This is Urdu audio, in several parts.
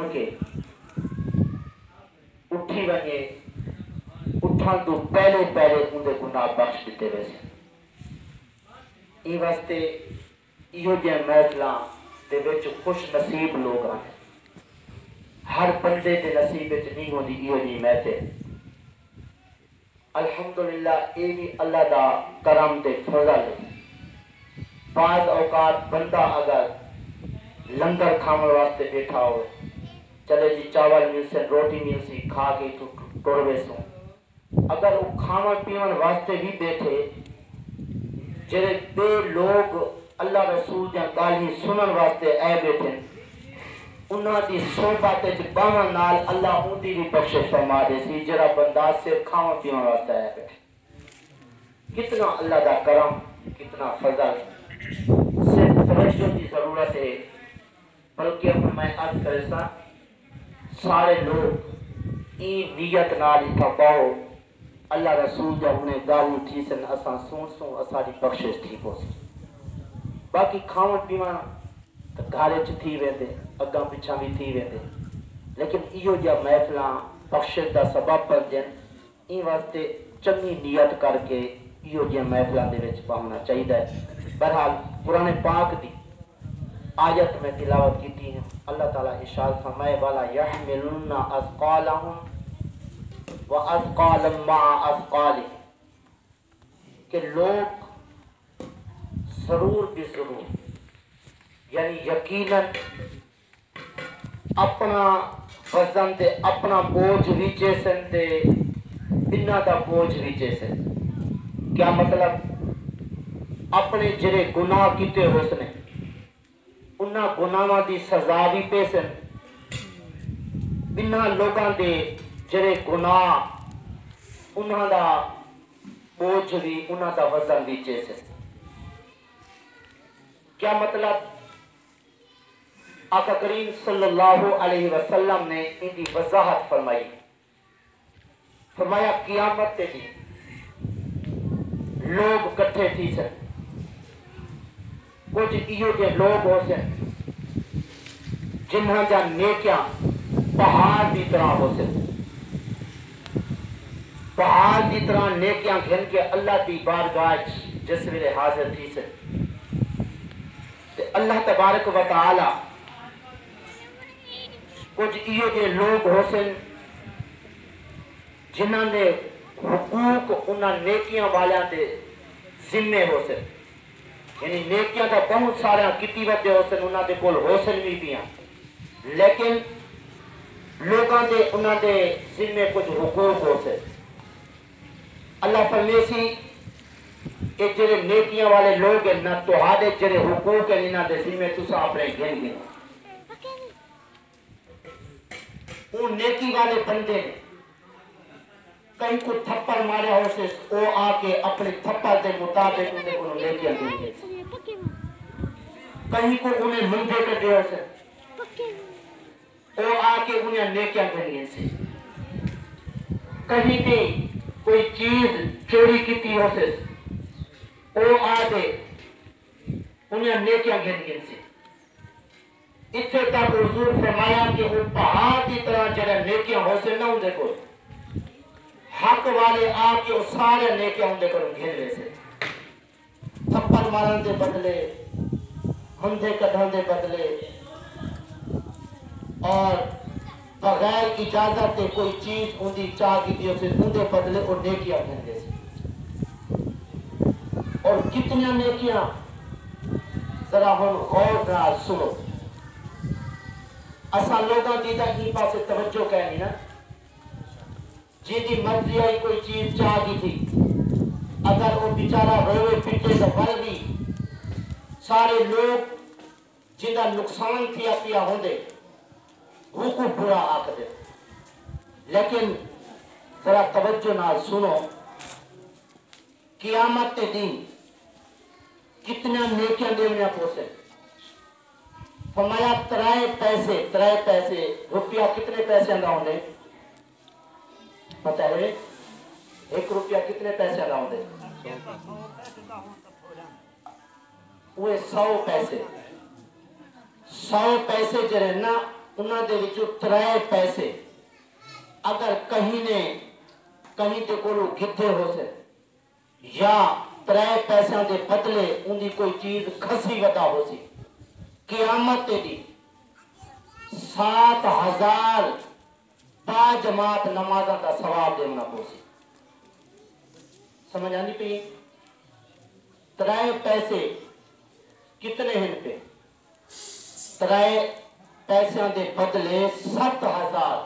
سن کے اٹھی ونے اٹھن تو پہلے پہلے اندے گناہ بخش دیتے ویسے ای واسطے ایہو جہاں محفلاں دے وچ خوش نصیب لوگ ہیں ہر بندے دے نصیب وچ نہیں ہوندی ایہو جی محفل الحمدللہ اے بھی اللہ دا کرم تے فضل ہے بعض اوقات بندہ اگر لنگر کھاون واسطے بیٹھا ہو چلے جی چاول مل سے روٹی مل سی کھا کے ٹر ویسوں اگر وہ کھاون پیون واسطے بھی بیٹھے جڑے بے لوگ اللہ رسول جا گالی سنن واسطے اے بیٹھے انہاں دی صحبت وچ باون نال اللہ اون دی بھی بخشش فرما دے سی جڑا بندہ صرف کھاون پیون واسطے اے بیٹھے کتنا اللہ دا کرم کتنا فضل صرف توجہ کی ضرورت ہے بلکہ میں عرض کرتا سارے لوگ این نیت نال اتھا پاؤ اللہ رسول جب انہیں گالی تھی سن اساں سون اساڑی بخشش تھی پو سی باقی کھاون پیون تو گھارے چ تھی ویندے اگاں پچھا بھی تھی ویندے لیکن ایو جا محفلاں بخشش دا سبب بن جن این واسطے چنگی نیت کر کے ایو جا محفلاں دے وچ پاؤنا چاہیے بہرحال قرآن پاک دی آیت میں تلاوت کی ہے اللہ تعالیٰ ارشاد فرمائے والا یحملون اثقالهم واثقالا مع اثقالهم کہ لوگ ضرور بھی ضرور یعنی یقیناً اپنا وزن تے اپنا بوجھ ویچے سن تے انہاں دا بوجھ ویچے سن کیا مطلب اپنے جڑے گناہ کیتے ہو سنے انہاں گناہاں دی سزا بھی پے سن انہاں لوگاں دے جڑے گناہ انہاں دا بوجھ بھی انہاں دا وزن بھی چے سن کیا مطلب آقا کریم صلی اللہ علیہ وسلم نے ان کی وضاحت فرمائی فرمایا قیامت تے دی لوگ کٹھے تھی سن کچھ ایو جے لوگ ہو سن جنہاں جا نیکیاں پہاڑ دی طرح ہو سن پہاڑ دی طرح نیکیاں گھن کے اللہ دی بارگاہ جس ویلے حاضر تھی سن تے اللہ تبارک و تعالی کچھ ایو جے لوگ ہو سن جنہاں نے حقوق انہاں نیکیاں والیاں دے ذمے ہو سن یعنی نیکیاں دا بہت سارے کتی وجہ ہو سن انہاں دے کول ہو سن بھی پیاں لیکن لوگاں دے انہاں دے ذمے کچھ حقوق ہو سن اللہ فرمیسی کہ جڑے نیکیاں والے لوگ ہیں نہ تہاڈے جڑے حقوق ہیں انہاں دے ذمے تساں اپنے گن گن وہ نیکی والے بندے نے کہیں کو تھپڑ مارے ہو سے او آ کے اپنے تھپڑ دے مطابق انہیں کو نیکیاں دیں گے کہیں کو انہیں مندے کر دے ہو سے او آ کے انہیں نیکیاں دیں گے سے کہیں کے کوئی چیز چوری کیتی ہو سے او آ دے انہیں نیکیاں دیں گے سے اتھے تک حضور فرمایا کہ وہ پہاڑ کی طرح جڑے نیکیاں ہو سے نہ ہوں دیکھو حق والے آ کے وہ سارے نیکیاں ہوں دیکھو گھر لے سے تھپڑ مارن دے بدلے ہندے کڑھن دے بدلے اور بغیر اجازت دے کوئی چیز ہوندی چاہ کی دیو سے ہندے بدلے اور نیکیاں گھر لے سے اور کتنی نیکیاں ذرا ہم غور نال سنو اسا لوگاں دیدہ ہی پاسے توجہ کہنی نا جی دی مرضی آئی کوئی چیز چاہ دی تھی اگر وہ بیچارہ روے پٹے تو بل بھی سارے لوگ جنہا نقصان تھیا پیا ہوں دے وہ کو برا آکھ دے لیکن ذرا توجہ نال سنو قیامت تے دن کتنا نیکیاں دیویا پوسے فرمایا ترائے پیسے روپیہ کتنے پیسے اندہ ہوں دے پتہ ہے 1 روپیہ کتنے پیسے اندہ ہوں دے وہ 100 پیسے جرے نا انہوں دے وچوں 3 پیسے اگر کہیں تے کولو گھتے ہو سے یا 3 پیسوں دے بدلے ان دی کوئی چیز کھسی ودا ہو سی قیامت تے دی 7,000 با جماعت نمازہ کا ثواب دینا ہو سی. سمجھ آنی پی 3 پیسے کتنے ہیں پہ 3 پیسوں دے بدلے 7,000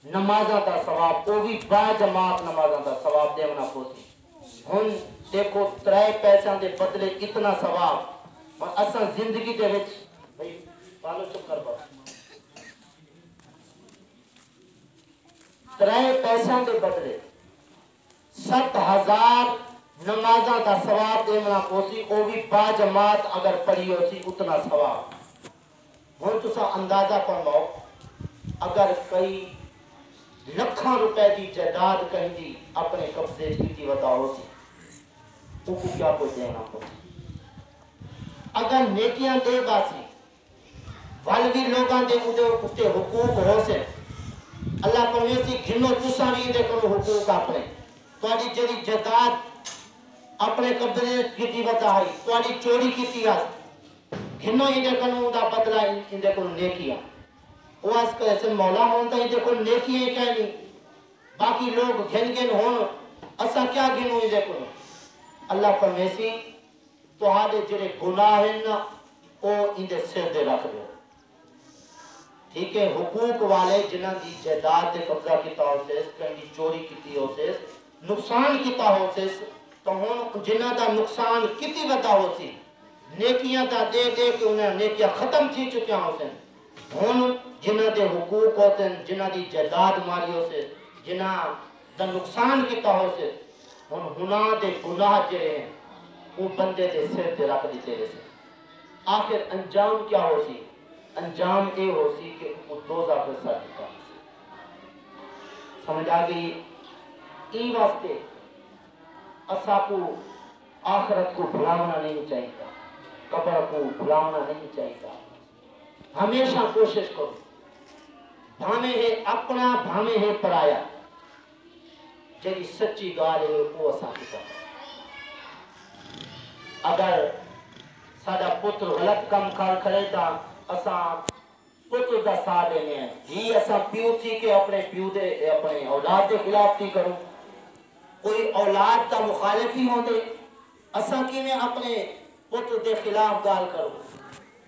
نمازہ کا ثواب وہ بھی با جماعت نمازہ کا ثواب دینا ہو سی. ہن دیکھو 3 پیسوں دے بدلے کتنا ثواب اور اساں زندگی دے وچ بھئی پالو چپ کر بس 3 پیسوں دے بدلے 7,000 نمازہ کا ثواب دینا ہو سی وہ بھی با جماعت اگر پڑھی ہو سی اتنا ثواب. ہن تسا اندازہ فرماؤ اگر کئی لکھاں روپے دی جائیداد کہیں دی اپنے قبضے کی ودا ہو سی وہ کو کیا کوئی دینا ہو. اگر نیکیاں دے باسی والوی لوگاں دے اتے حقوق ہو سے اللہ فرمیسی گھنو تساں بھی دے کرو حقوق اپنے تواڈی جڑی جائیداد اپنے قبضے کی ودا ہے تواڈی چوری کیتی ہے گھنو دے کرو دا بدلہ ان دے کو نیکیاں وہ اس کا ایسے مولا ہونتا ہی دیکھو نیکی ہے کہنی باقی لوگ گھن ہون اسا کیا گھنو ہی دیکھو اللہ فرمیسی تو آدھے جڑے گناہ ہیں نا وہ ان دے سر دے رکھ دو. ٹھیک ہے حقوق والے جنہ دی جائیداد دے قبضہ کیتا ہو سے کہیں چوری کیتی ہو سے نقصان کیتا ہو سے تو ہون جنہ دا نقصان کتی ودا ہو سی نیکیاں دا دے دے کہ انہیں نیکیاں ختم تھی چکیاں ہو سے ہون جنہ دے حقوق ہوتے ہیں جنہ دی جائیداد ماری ہو سے جنہ دا نقصان کیتا ہو سے ہنا دے گناہ جڑے ہیں وہ بندے دے سر دے رکھ دیتے رہے سے آخر انجام کیا ہو سی انجام اے ہو سی کہ وہ دوزہ پر ساتھ دیتا سمجھ آگئی ای واسطے اسا کو آخرت کو بھلاونا نہیں چاہیے قبر کو بھلاونا نہیں چاہیے. ہمیشہ کوشش کرو بھامے ہے اپنا بھامے ہے پرایا جیڑی سچی گال ہے وہ اسا کی کرو. اگر ساڈا پتر غلط کم کار کرے تا اسا پتر دا ساتھ دینے ہیں جی اسا پیو تھی کہ اپنے پیو دے اپنے اولاد دے خلاف تھی کرو کوئی اولاد دا مخالف ہی ہوں دے اسا کی میں اپنے پتر دے خلاف گال کرو.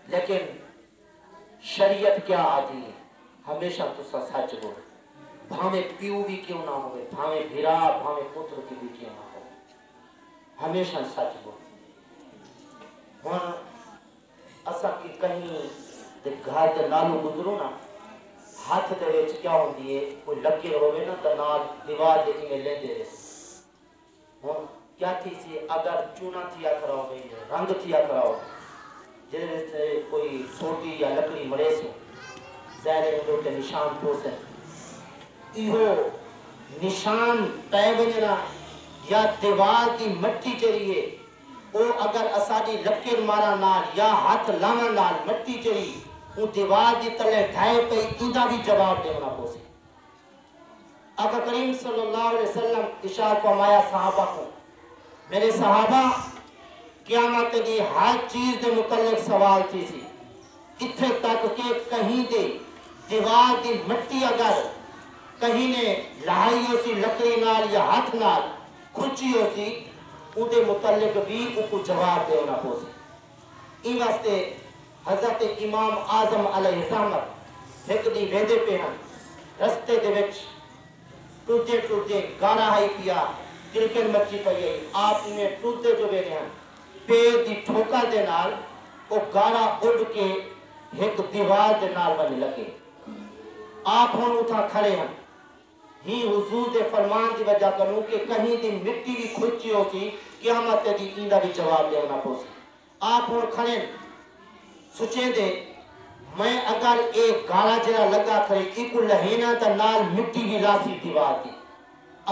لیکن شریعت کیا آتی ہے ہمیشہ تسا سچ بولو بھاوے پیو بھی کیوں نہ ہوئے بھاوے بھرا بھاوے پتر کی بھی کیوں نہ ہو ہمیشہ سچ بولو. ہن اسا کی کہیں تے گھر دے نالو گزرو نا ہاتھ دے وچ کیا ہوندی ہے کوئی لکیر ہوئے نا تے نال دیوار دے میں لیندے رہے ہن کیا تھی سی اگر چونا تھیا کراؤ گئی رنگ تھیا کراؤ جیسے کوئی سوٹی یا لکڑی مڑے سے زہرے اندر کے نشان پوسے ایہو نشان پہ بننا یا دیوار کی مٹی چڑھیے او اگر اساڑی لکیر مارا نال یا ہاتھ لانا نال مٹی چڑھی وہ دیوار دی تلے ڈھائے پہ اندہ بھی جواب دینا پوسے. آقا کریم صلی اللہ علیہ وسلم ارشاد فرمایا صحابہ کو میرے صحابہ قیامت دی ہر چیز دے متعلق سوال تھی سی اتھے تک کہ کہیں دے دیوار دی مٹی اگر کہیں نے لائی ہو سی لکڑی نال یا ہاتھ نال کھچی ہو سی ان دے متعلق بھی ان کو جواب دینا ہو سی. این واسطے حضرت امام اعظم علیہ الرحمت ایک دی ویدے پہ ہیں رستے دے وچ ٹوٹے گانا ہائی پیا کرکن مچی پئی ہے آپ انہیں ٹوٹے جو ویدے ہیں پیر دی ٹھوکا دے نال وہ گانا اڑ کے ایک دیوار دے نال بنے لگے. آپ ہون اتھا کھڑے ہیں ہی حضور دے فرمان دی وجہ کروں کہ کہیں دی مٹی بھی کھچی ہو سی قیامت دی ایندہ بھی جواب دینا ہو سی. آپ ہون کھڑے سوچیں دے میں اگر ایک گالا جرا لگا کھڑے ایک لہینا تا نال مٹی بھی لاسی دیوار دی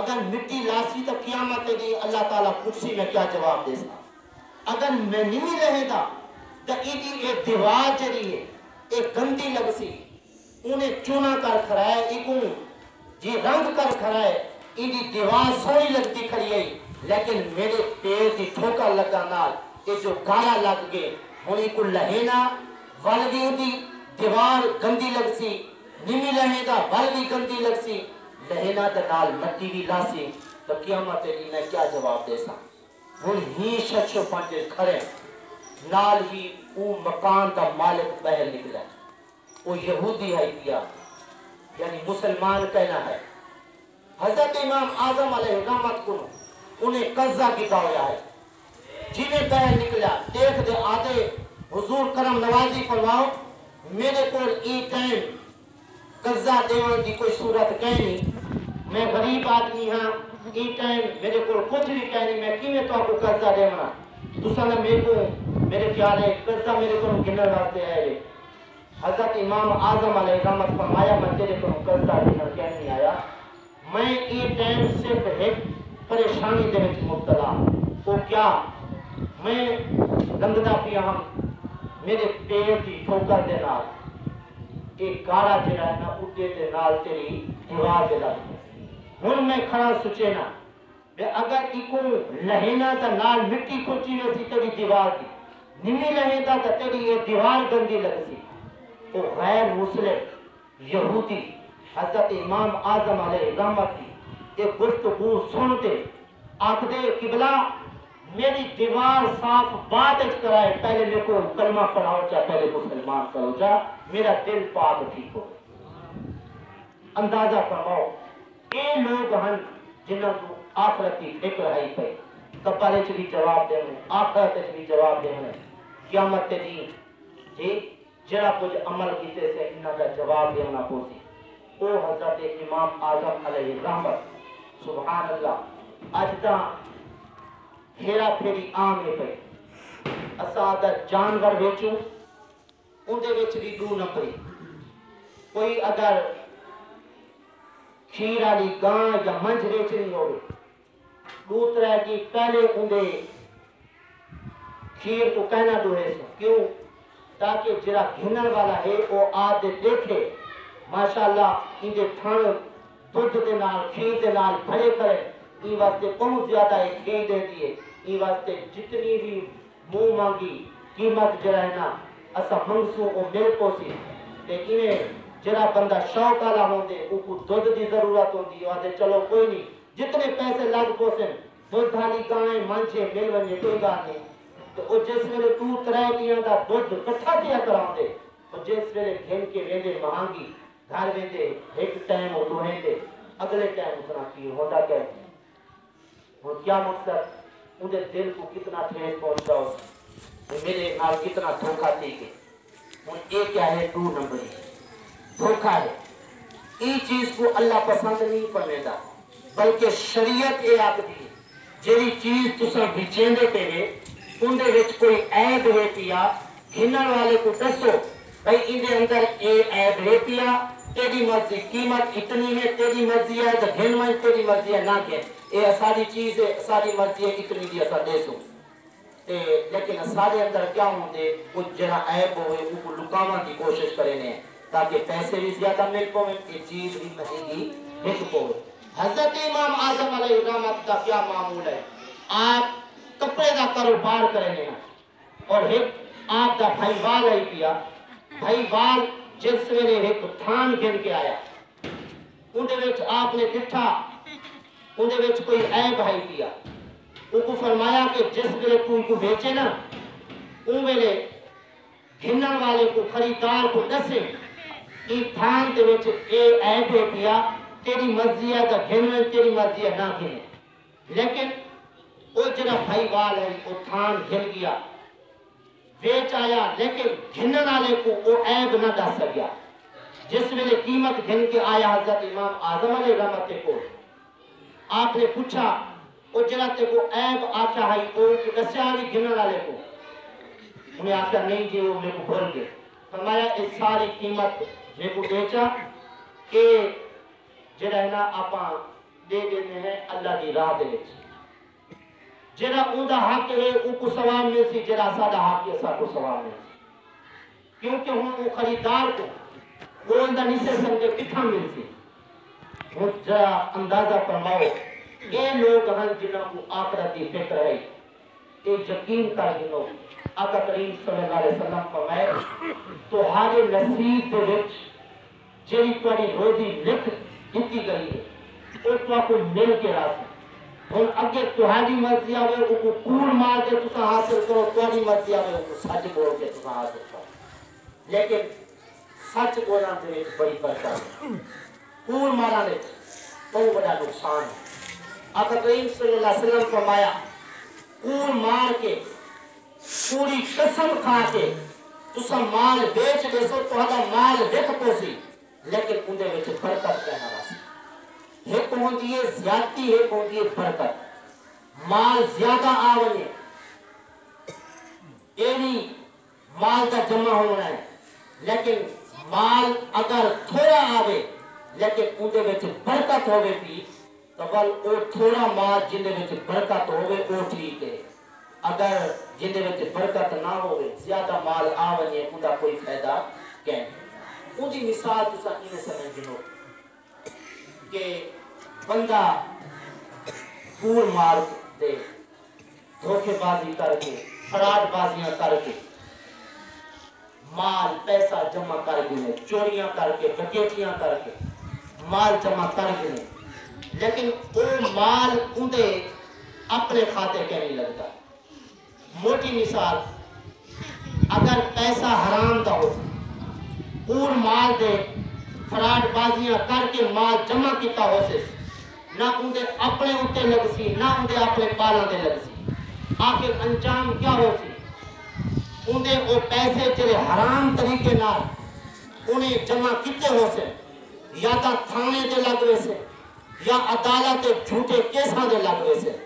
اگر مٹی لاسی تو قیامت دی اللہ تعالیٰ کرسی میں کیا جواب دے سا. اگر میں نہیں رہے دا تو ایک دیوار جری ہے ایک گندی لگ سی انہیں چونا کر کھڑائے ایکوں جی رنگ کر کھڑائے ایڈی دیوار سوئی لگتی کھڑی ہے لیکن میرے پیر دی ٹھوکا لگا نال یہ جو گارا لگ گئے ہونی کو لہینا والگی ہوتی دیوار گندی لگ سی نمی لہے دا والگی گندی لگ سی لہینا دا نال مٹی بھی لاسی تو قیامت دی میں کیا جواب دے سا ہون ہی شچو پانچے کھڑے نال ہی او مکان دا مالک بہر نکلا وہ یہودی ہے کیا یعنی مسلمان کہنا ہے حضرت امام اعظم علیہ رحمت کو انہیں قضا کیتا ہوا ہے جنہیں بہر نکلا دیکھ دے آدھے حضور کرم نوازی فرماؤ میرے کو ای ٹائم قضا دیوان دی کوئی صورت کہنی میں غریب آدمی ہاں ای ٹائم میرے کو کچھ بھی کہنی میں کیویں تو آپ کو قضا دیونا تو سنہ میرے کو میرے خیال ہے قضا میرے کو گنر واسطے آئے حضرت امام اعظم علیہ رحمت فرمایا میں تیرے کو قضا گنر کہنی آیا میں ای ٹائم صرف ایک پریشانی دے وچ مبتلا وہ کیا میں گندنا پیا ہم میرے پیر کی ٹھوکر دے نال ایک گارا جڑا ہے نا اٹھے دے نال تیری دیوار دے لگ ہن میں کھڑا سوچے نا کہ اگر ایکو لہینا تا نال مٹی کھوچی ویسی تیری دیوار دی نمی لہینا تا تیری یہ دیوار گندی لگ سی وہ غیر مسلم یہودی حضرت امام اعظم علیہ رحمت کی ایک گفتگو سنتے آنکھ دے قبلہ میری دیوار صاف بات کرائے پہلے میرے کو کلمہ پڑھاؤ چاہ پہلے مسلمان کرو چاہ میرا دل پاک ٹھیک ہو اندازہ فرماؤ اے لوگ ہن جنہوں کو آخرتی فکر ہے پہ کپارے چلی جواب دے میں آخرت چلی جواب دے میں قیامت دی جی جڑا کچھ عمل کیتے سے انہاں کا جواب دینا پوسی او حضرت امام اعظم علیہ رحمت سبحان اللہ اجدہ ہیرا پھیری آم ہے پہ اسادہ جانور بیچوں ان دے وچ بھی دو نمبری کوئی اگر کھیر آلی گاں یا منج بیچنی ہوگی دوسرا ہے کہ پہلے ان دے کھیر کو کہنا دو ہے کیوں تاکہ جرا گھنر والا ہے وہ آدھے دیکھے ماشاءاللہ ان دے تھان دودھ دے نال کھیر دے نال بھرے کرے ای واسطے بہت زیادہ ایک کھیر دے دیئے ای واسطے جتنی بھی منہ مانگی قیمت جرا ہے نا اسا منگسوں او مل پوسی تے انہیں جرا بندہ شوق آلا ہوں دے او کو دودھ دی ضرورت ہوں دی آدھے چلو کوئی نہیں جتنے پیسے لگ پوسن دودھ دھالی گائیں منچے مل ونجے کوئی گاہ نہیں تو جس ویلے تو ترے دیاں دا دودھ کٹھا دیا کراؤں دے تو جس ویلے گھن کے ویندے مہانگی گھر ویندے ایک ٹائم وہ دوہیں دے اگلے ٹائم اتنا کی ہوتا کہ وہ کیا مقصد مجھے دل کو کتنا ٹھیس پہنچا ہو میرے نال کتنا دھوکہ تھی کہ یہ کیا ہے دو نمبری دھوکہ ہے یہ چیز کو اللہ پسند نہیں پڑھنے بلکہ شریعت یہ آپ دی جیری چیز تسا بچیندے پہ ان دے وچ کوئی عیب ہے پیا گھنن والے کو دسو بھئی ان دے اندر اے عیب ہے پیا تیری مرضی قیمت اتنی ہے تیری مرضی ہے تو گھن میں تیری مرضی ہے نہ کہ اے ساری چیز ہے ساری مرضی ہے اتنی دی اسا دے سو لیکن سارے اندر کیا ہوں دے وہ جہاں عیب ہوئے وہ کو لکاوان کی کوشش کرنے تاکہ پیسے بھی زیادہ مل پویں یہ چیز بھی مہنگی بک پویں حضرت امام اعظم علیہ رحمت کا کیا معمول ہے آپ کپڑے دا کاروبار کرنے ہیں اور ایک آپ دا بھائی وال ہے کیا بھائی وال جس ویلے ایک تھان گن کے آیا ان دے وچ آپ نے دکھا ان دے وچ کوئی عیب ہے کیا ان کو فرمایا کہ جس ویلے تو ان کو بیچے نا ان ویلے گھنن والے کو خریدار کو دسے یہ تھان دے وچ اے عیب ہے کیا تیری مرضی ہے تو گھن میں تیری مرضی ہے نہ گھنے لیکن وہ جڑا بھائی وال ہے وہ تھان گھن گیا بیچ آیا لیکن گھنن والے کو وہ عیب نہ دس سکیا جس ویلے قیمت گھن کے آیا حضرت امام اعظم علیہ رحمت کو آپ نے پوچھا وہ جڑا تے کو عیب آتا ہے وہ دسیا بھی گھنن والے کو انہیں آتا نہیں جی وہ میرے کو بھول گئے فرمایا اس ساری قیمت میرے کو بیچا کہ جڑا ہے نا آپاں دے دینے ہیں اللہ دی راہ دے وچ جڑا اوندا حق ہے او کو ثواب مل سی جڑا ساڈا حق ہے ساڈو ثواب مل سی کیونکہ ہن وہ خریدار کو وہ اندر نیچے سمجھے کتنا ملتی وہ ذرا اندازہ فرماؤ یہ لوگ ہیں جنہوں کو آخرت کی فکر ہے یہ یقین کر گنو آقا کریم صلی اللہ علیہ وسلم فرمائے تو ہارے نصیب دے وچ جیڑی تواڈی روزی لکھ دتی گئی ہے وہ تو کو مل کے راضی ہن اگے تہاڈی مرضی آوے او کو کوڑ مار کے تساں حاصل کرو تواڈی مرضی آوے او کو سچ بول کے تساں حاصل کرو لیکن سچ بولنا دے وچ بڑی برکت ہے کوڑ مارا دے بہت بڑا نقصان ہے آقا کریم صلی اللہ علیہ وسلم فرمایا کوڑ مار کے پوری قسم کھا کے تساں مال بیچ دے سو تہاڈا مال وک پوسی لیکن اندے وچ برکت کہنا راسی ایک ہوندی ہے زیادتی ایک ہوندی ہے برکت مال زیادہ آونے ایوی مال کا جمع ہونا ہے لیکن مال اگر تھوڑا آوے لیکن اندے وچ برکت ہوے بھی تو بل او تھوڑا مال جندے وچ برکت ہوے او ٹھیک ہے اگر جندے وچ برکت نہ ہوے زیادہ مال آونے اوندا کوئی فائدہ کہیں اودی مثال تساں این سمجھ لو کہ بندہ کوڑ مار دے دھوکے بازی کر کے فراڈ بازیاں کر کے مال پیسہ جمع کر گئے چوریاں کر کے ڈکیتیاں کر کے مال جمع کر گئے لیکن وہ مال اندے اپنے کھاتے کے نہیں لگتا موٹی مثال اگر پیسہ حرام دا ہو کوڑ مال دے فراڈ بازیاں کر کے مال جمع کیتا ہو سے نہ اندے اپنے اتے لگ سی نہ اندے اپنے بالاں دے لگ سی آخر انجام کیا ہو سی اندے وہ پیسے جڑے حرام طریقے نال انہیں جمع کیتے ہو سے یا تا تھانے دے لگ ویسے یا عدالت جھوٹے کیساں دے لگ ویسے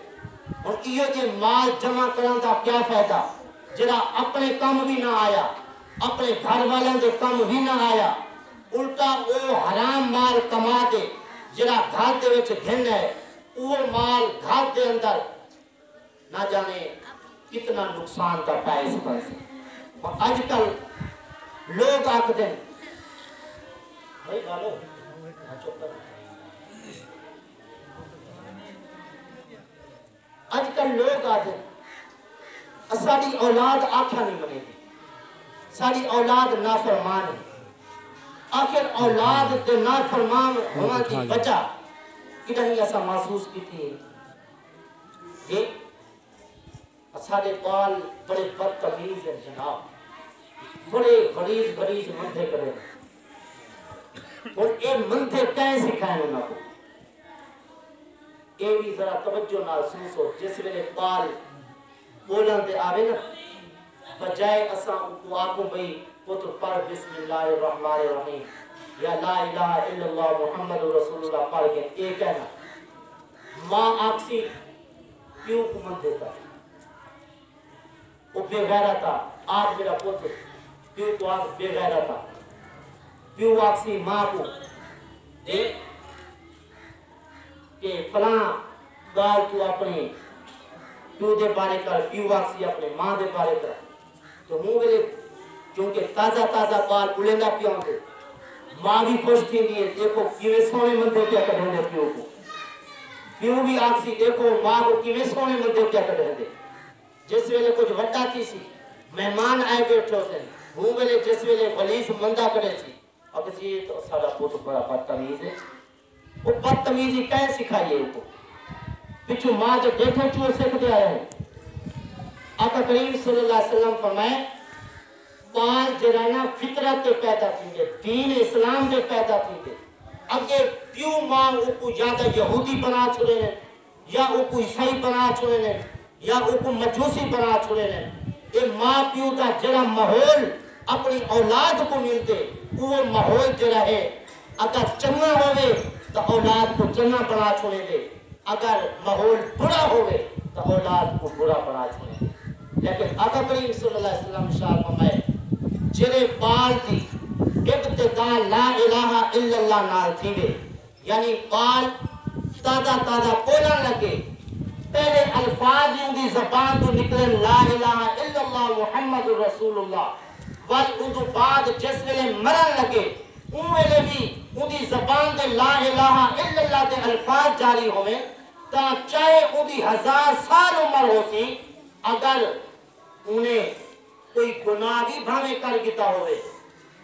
اور یہ جے مال جمع کرن دا کیا فائدہ جڑا اپنے کام بھی نہ آیا اپنے گھر والوں دے کام بھی نہ آیا الٹا وہ حرام مال کما دے جڑا گھر دے وچ گھن ہے وہ مال گھر دے اندر نہ جانے کتنا نقصان کا باعث بن سے اور آج کل لوگ آکھتے ہیں بھائی بالو آج کل لوگ آتے ہیں ساری اولاد آنکھا نہیں بنے گی ساری اولاد نافرمان ہے آخر اولاد دے نافرمان ہونا کی وجہ کدھر ہی ایسا محسوس کی تھی کہ سارے بال بڑے بدتمیز ہیں جناب بڑے غلیظ مندھے کرے اور اے مندھے کہیں سکھائیں انہوں کو اے بھی ذرا توجہ نال سنسو جس ویلے بال بولن دے آوے نا بجائے اساں کو آکوں بھئی پتر پڑھ بسم اللہ الرحمن الرحیم یا لا الہ الا اللہ محمد رسول اللہ پڑھ کے اے کہنا ماں آکسی کیوں کو من دیتا وہ بے غیرہ تھا آج میرا پتر کیوں کو آج بے غیرہ تھا کیوں آکسی ماں کو دے کہ فلاں گال تو اپنے کیوں دے بارے کر کیوں آکسی اپنے ماں دے بارے کر تو ہوں گلے کیونکہ تازہ بال الیندہ پیوں دے ماں بھی خوش تھی دیئے دیکھو کیوے سونے مندے کیا کر دے پیوں کو پیوں بھی آکسی دیکھو ماں کو کیوے سونے مندے کیا کر دے جس ویلے کچھ وڈا تھی سی مہمان آئے بیٹھو سے ہوں گلے جس ویلے غلیظ مندہ کرے سی اور کسی یہ تو سارا پوت بڑا بدتمیز ہے وہ بدتمیزی کہیں سکھائیے ان کو پچھو ماں جو دیکھیں چور سکھتے آئے ہیں آقا کریم صلی اللہ علیہ وسلم فرمائے پال جرانا فطرت دے پیدا تھی دین اسلام دے پیدا تھی اگے پیو ماں کو یادہ یہودی بنا چھوڑے ہیں یا کو عیسائی بنا چھوڑے ہیں یا کو مجوسی بنا چھوڑے ہیں یہ ماں پیو کا جڑا ماحول اپنی اولاد کو ملتے وہ ماحول جڑا ہے اگر چنگا ہوئے تو اولاد کو چنگا بنا چھوڑے دے اگر ماحول برا ہوئے تو اولاد کو برا بنا چھوڑے دے لیکن آقا کریم صلی اللہ علیہ وسلم شاہ فرمائے جرے بال دی ابتدا لا الہ الا اللہ نال تھی دے یعنی بال تازہ بولن لگے پہلے الفاظ ہی دی زبان تو نکلے لا الہ الا اللہ محمد رسول اللہ وال اندو بعد جس ویلے مرن لگے اون ویلے بھی اودی زبان دے لا الہ الا اللہ دے الفاظ جاری ہوئے تا چاہے اودی 1000 سال عمر ہو سی اگر انہیں کوئی گناہ بھی بھانے کر گتا ہوئے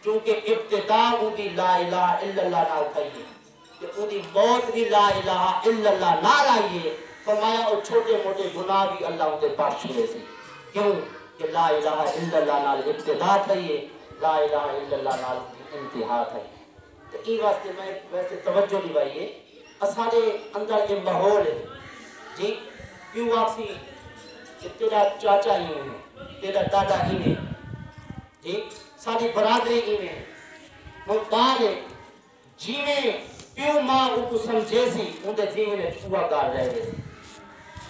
چونکہ ابتدا اودی لا الہ الا اللہ نہ کھائیے کہ اودی موت بھی لا الہ الا اللہ نہ لائیے فرمایا اور چھوٹے موٹے گناہ بھی اللہ ان کے بخش چھوڑے سی کیوں کہ لا الہ الا اللہ نال ابتدا تھائیے لا الہ الا اللہ نال انتہا تھائی تو ای واسطے میں ویسے توجہ دیوائیے اساڑے اندر یہ ماحول ہے جی کیوں واپسی کہ تیرا چاچا ہی ہیں تیرا دادا ہی ہیں جی ساری برادری ہی ہیں وہ بار جی میں پیو ماں ان کو سمجھے سی ان دے جی میں چھوا کار رہے سی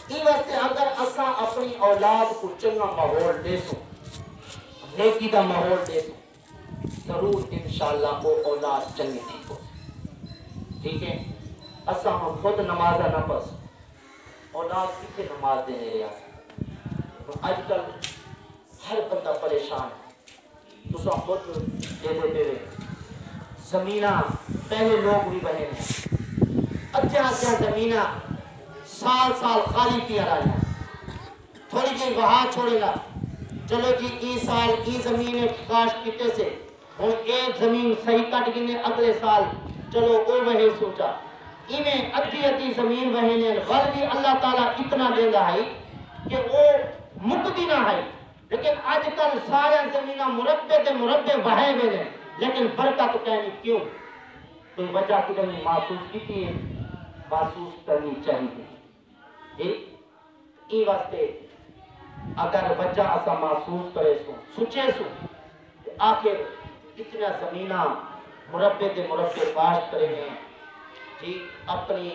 ای واسطے اگر اساں اپنی اولاد کو چنگا ماحول دے سو نیکی دا ماحول دے سو ضرور انشاءاللہ وہ اولاد چنگی تھی ہو ٹھیک ہے اساں ہم خود نمازہ نہ پس اولاد کتنے نماز دینے رہا تو آج کل ہر بندہ پریشان ہے تو سا خود دے دیتے رہے زمینہ پہلے لوگ بھی بنے ہیں اچھا زمینہ سال سال خالی پیا رہا ہے تھوڑی جی وہاں چھوڑے گا چلو جی ای سال ای زمین کاشت کتے سے اور ایک زمین صحیح کٹ گنے اگلے سال چلو او وہے سوچا انہیں ادھی زمین وہنے غل بھی اللہ تعالیٰ اتنا دے گا ہے کہ وہ مکتی نہ ہے لیکن آج کل سارے زمینہ مربع دے مربع وہے ہوئے لیکن برکت کہنی کیوں کوئی وجہ کی نہیں محسوس کی ہے محسوس کرنی چاہیے ای واسطے اگر وجہ اسا محسوس کرے سو سوچے سو کہ آخر اتنا زمینہ مربع دے مربع کاشت کریں گے جی اپنی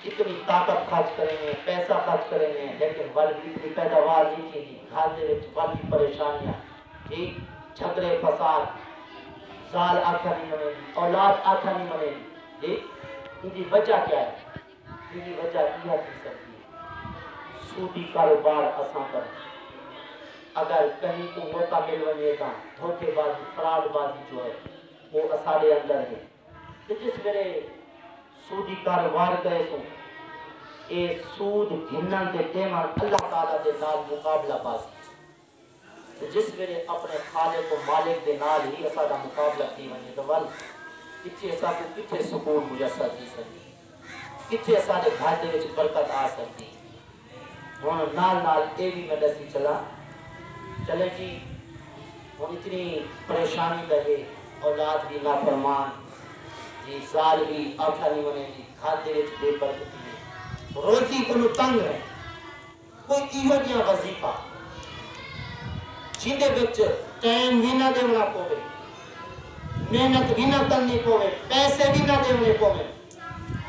اتنی طاقت خرچ کریں گے پیسہ خرچ کریں گے لیکن اتنی پیداوار نہیں تھی گھر دے وچ بڑی پریشانیاں جی جھگڑے فساد سال آخر نہیں منے اولاد آخر نہیں منے جی ان کی وجہ کیا ہے ان کی وجہ کیا تھی سکتی ہے سودی کاروبار آسان کر اگر کہیں کو موقع مل ونے گا دھوکے بازی فراڈ بازی جو ہے وہ اساڑے اندر ہے کہ جس میرے سودی کاروبار کرے سو اے سود گھنن دے ٹیمن اللہ تعالیٰ دے نال مقابلہ بازی جس میرے اپنے خالق و مالک دے نال ہی اساڑا مقابلہ کی ونے تو ول کچھے اسا کو کچھے سکون میسر تھی سکتی کتھے اساڑے گھر دے وچ برکت آ سکتی ہن نال نال اے بھی میں دسی چلا چلے جی ہن اتنی پریشانی رہے اولاد بھی نافرمان جی سال بھی آٹھا نہیں بنے جی گھر دے وچ بے برکتی ہے روزی کو تنگ ہے کوئی ایہو جہا وظیفہ جن دے وچ ٹائم بھی نہ دینا پوے محنت بھی نہ کرنی پوے پیسے بھی نہ دینے پوے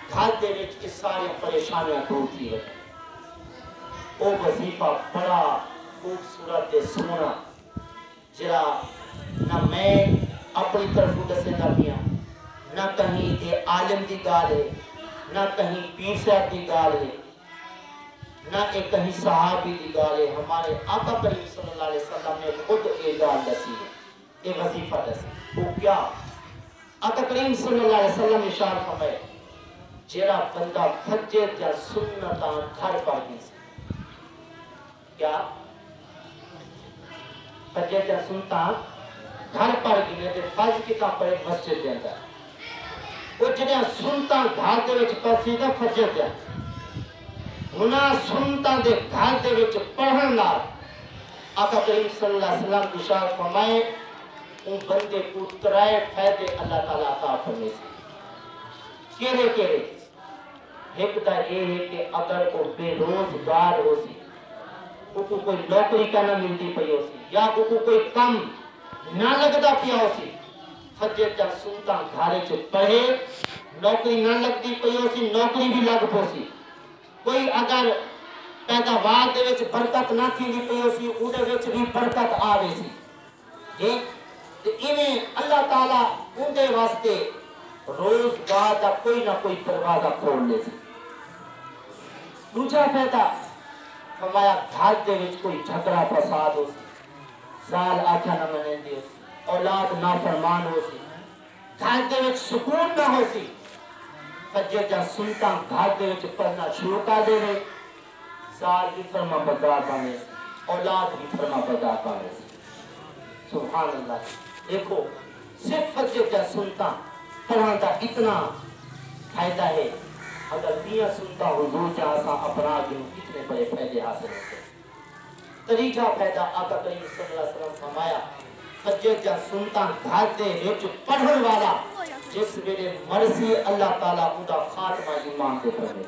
گھر دے وچ اس ساری پریشانیاں دور تھی ہے وہ وظیفہ بڑا خوبصورت دے سونا جرا نہ میں اپنی طرف دسے نہ پیا نہ کہیں اے عالم دی گال ہے نہ کہیں پیر صاحب دی گال ہے نہ ایک کہیں صحابی دی گال ہے ہمارے آقا کریم صلی اللہ علیہ وسلم نے خود اے گال دسی ہے اے وظیفہ دسی وہ کیا آقا کریم صلی اللہ علیہ وسلم ارشاد فرمائے جیڑا بندہ فجر یا سنتاں گھر پر گئی سے کیا فجر یا سنتاں گھر پر گئی تے فرض کتاب پڑھے مسجد دے اندر وہ جڑا سنتاں گھر دے وچ پسی دا فجر دے گناہ سنتاں دے گھر دے وچ پڑھن نال آقا کریم صلی اللہ علیہ وسلم ارشاد فرمائے ان بندے کو ترائے فائدے اللہ تعالیٰ عطا فرمائے سے کیرے ایک دا یہ ہے کہ اگر کو بے روزگار ہو سی کو کوئی نوکری کا نہ ملتی پئی ہو سی یا کو کوئی کم نہ لگتا پیا ہو سی فجر جا سنتا گھارے چ پڑھے نوکری نہ لگتی پئی ہو سی نوکری بھی لگ پو سی کوئی اگر پیداوار دے وچ برکت نہ تھی پئی ہو سی او دے وچ بھی برکت آوے سی جی تے ایویں اللہ تعالیٰ ان دے واسطے روزگار دا کوئی نہ کوئی دروازہ کھول لے سی دوسرا فائدہ فرمایا گھر دے وچ کوئی جھگڑا فساد ہو سی سال آٹھا نہ منیندی ہو سی اولاد نافرمان ہو سی گھر دے وچ سکون نہ ہو سی فجر جا سنتا گھر دے وچ پڑھنا شروع کر دے رہے سال بھی فرما بردار بنے اولاد بھی فرما بردار بنے سبحان اللہ دیکھو صرف فجر جا سنتا پڑھنا دا اتنا فائدہ ہے اگر میاں سنتا حضور جہاں اپنا گئے کتنے بڑے فائدے حاصل ہوتے طریقہ فائدہ آقا کریم صلی اللہ علیہ وسلم فرمایا فجر جا سنتا گھر دے وچ پڑھن والا جس ویلے مرضی اللہ تعالیٰ اوندا خاتمہ ایمان دے کرے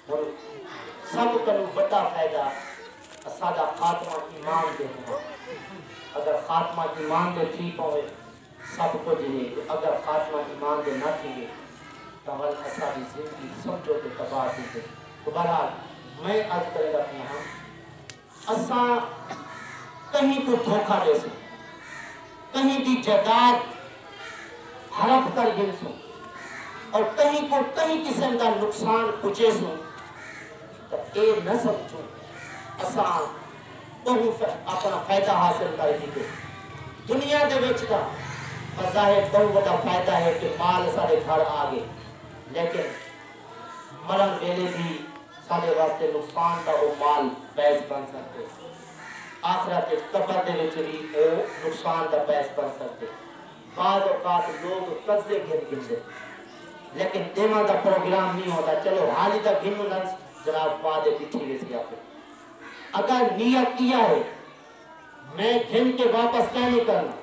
اور سب کنوں بڑا فائدہ ساڈا خاتمہ ایمان دے ہوا اگر خاتمہ ایمان دے ٹھیک ہوئے سب کچھ ہے اگر خاتمہ ایمان دے نہ تھی تو ول اساڈی زندگی سمجھو کہ تباہ تھی تو بہرحال میں آج کرے گا کہ ہم اساں کہیں کو دھوکہ دے سو کہیں دی جائیداد ہڑپ کر گن سو اور کہیں کو کہیں قسم کا نقصان پہنچے سو تو اے نہ سمجھو اساں بہت اپنا فائدہ حاصل کر دیتے دنیا دے وچ دا بظاہر بہت بڑا فائدہ ہے کہ مال سارے گھر آ گئے لیکن مرن ویلے بھی سارے واسطے نقصان کا وہ مال باعث بن سکتے آخرت قبر دے وچ بھی وہ نقصان کا باعث بن سکتے بعض اوقات لوگ قرضے گن دے لیکن دیواں دا پروگرام نہیں ہوتا چلو حالی دا گنو نہ جناب بعد پیچھے ویسی آپ اگر نیت کیا ہے میں گن کے واپس کیا نہیں کرنا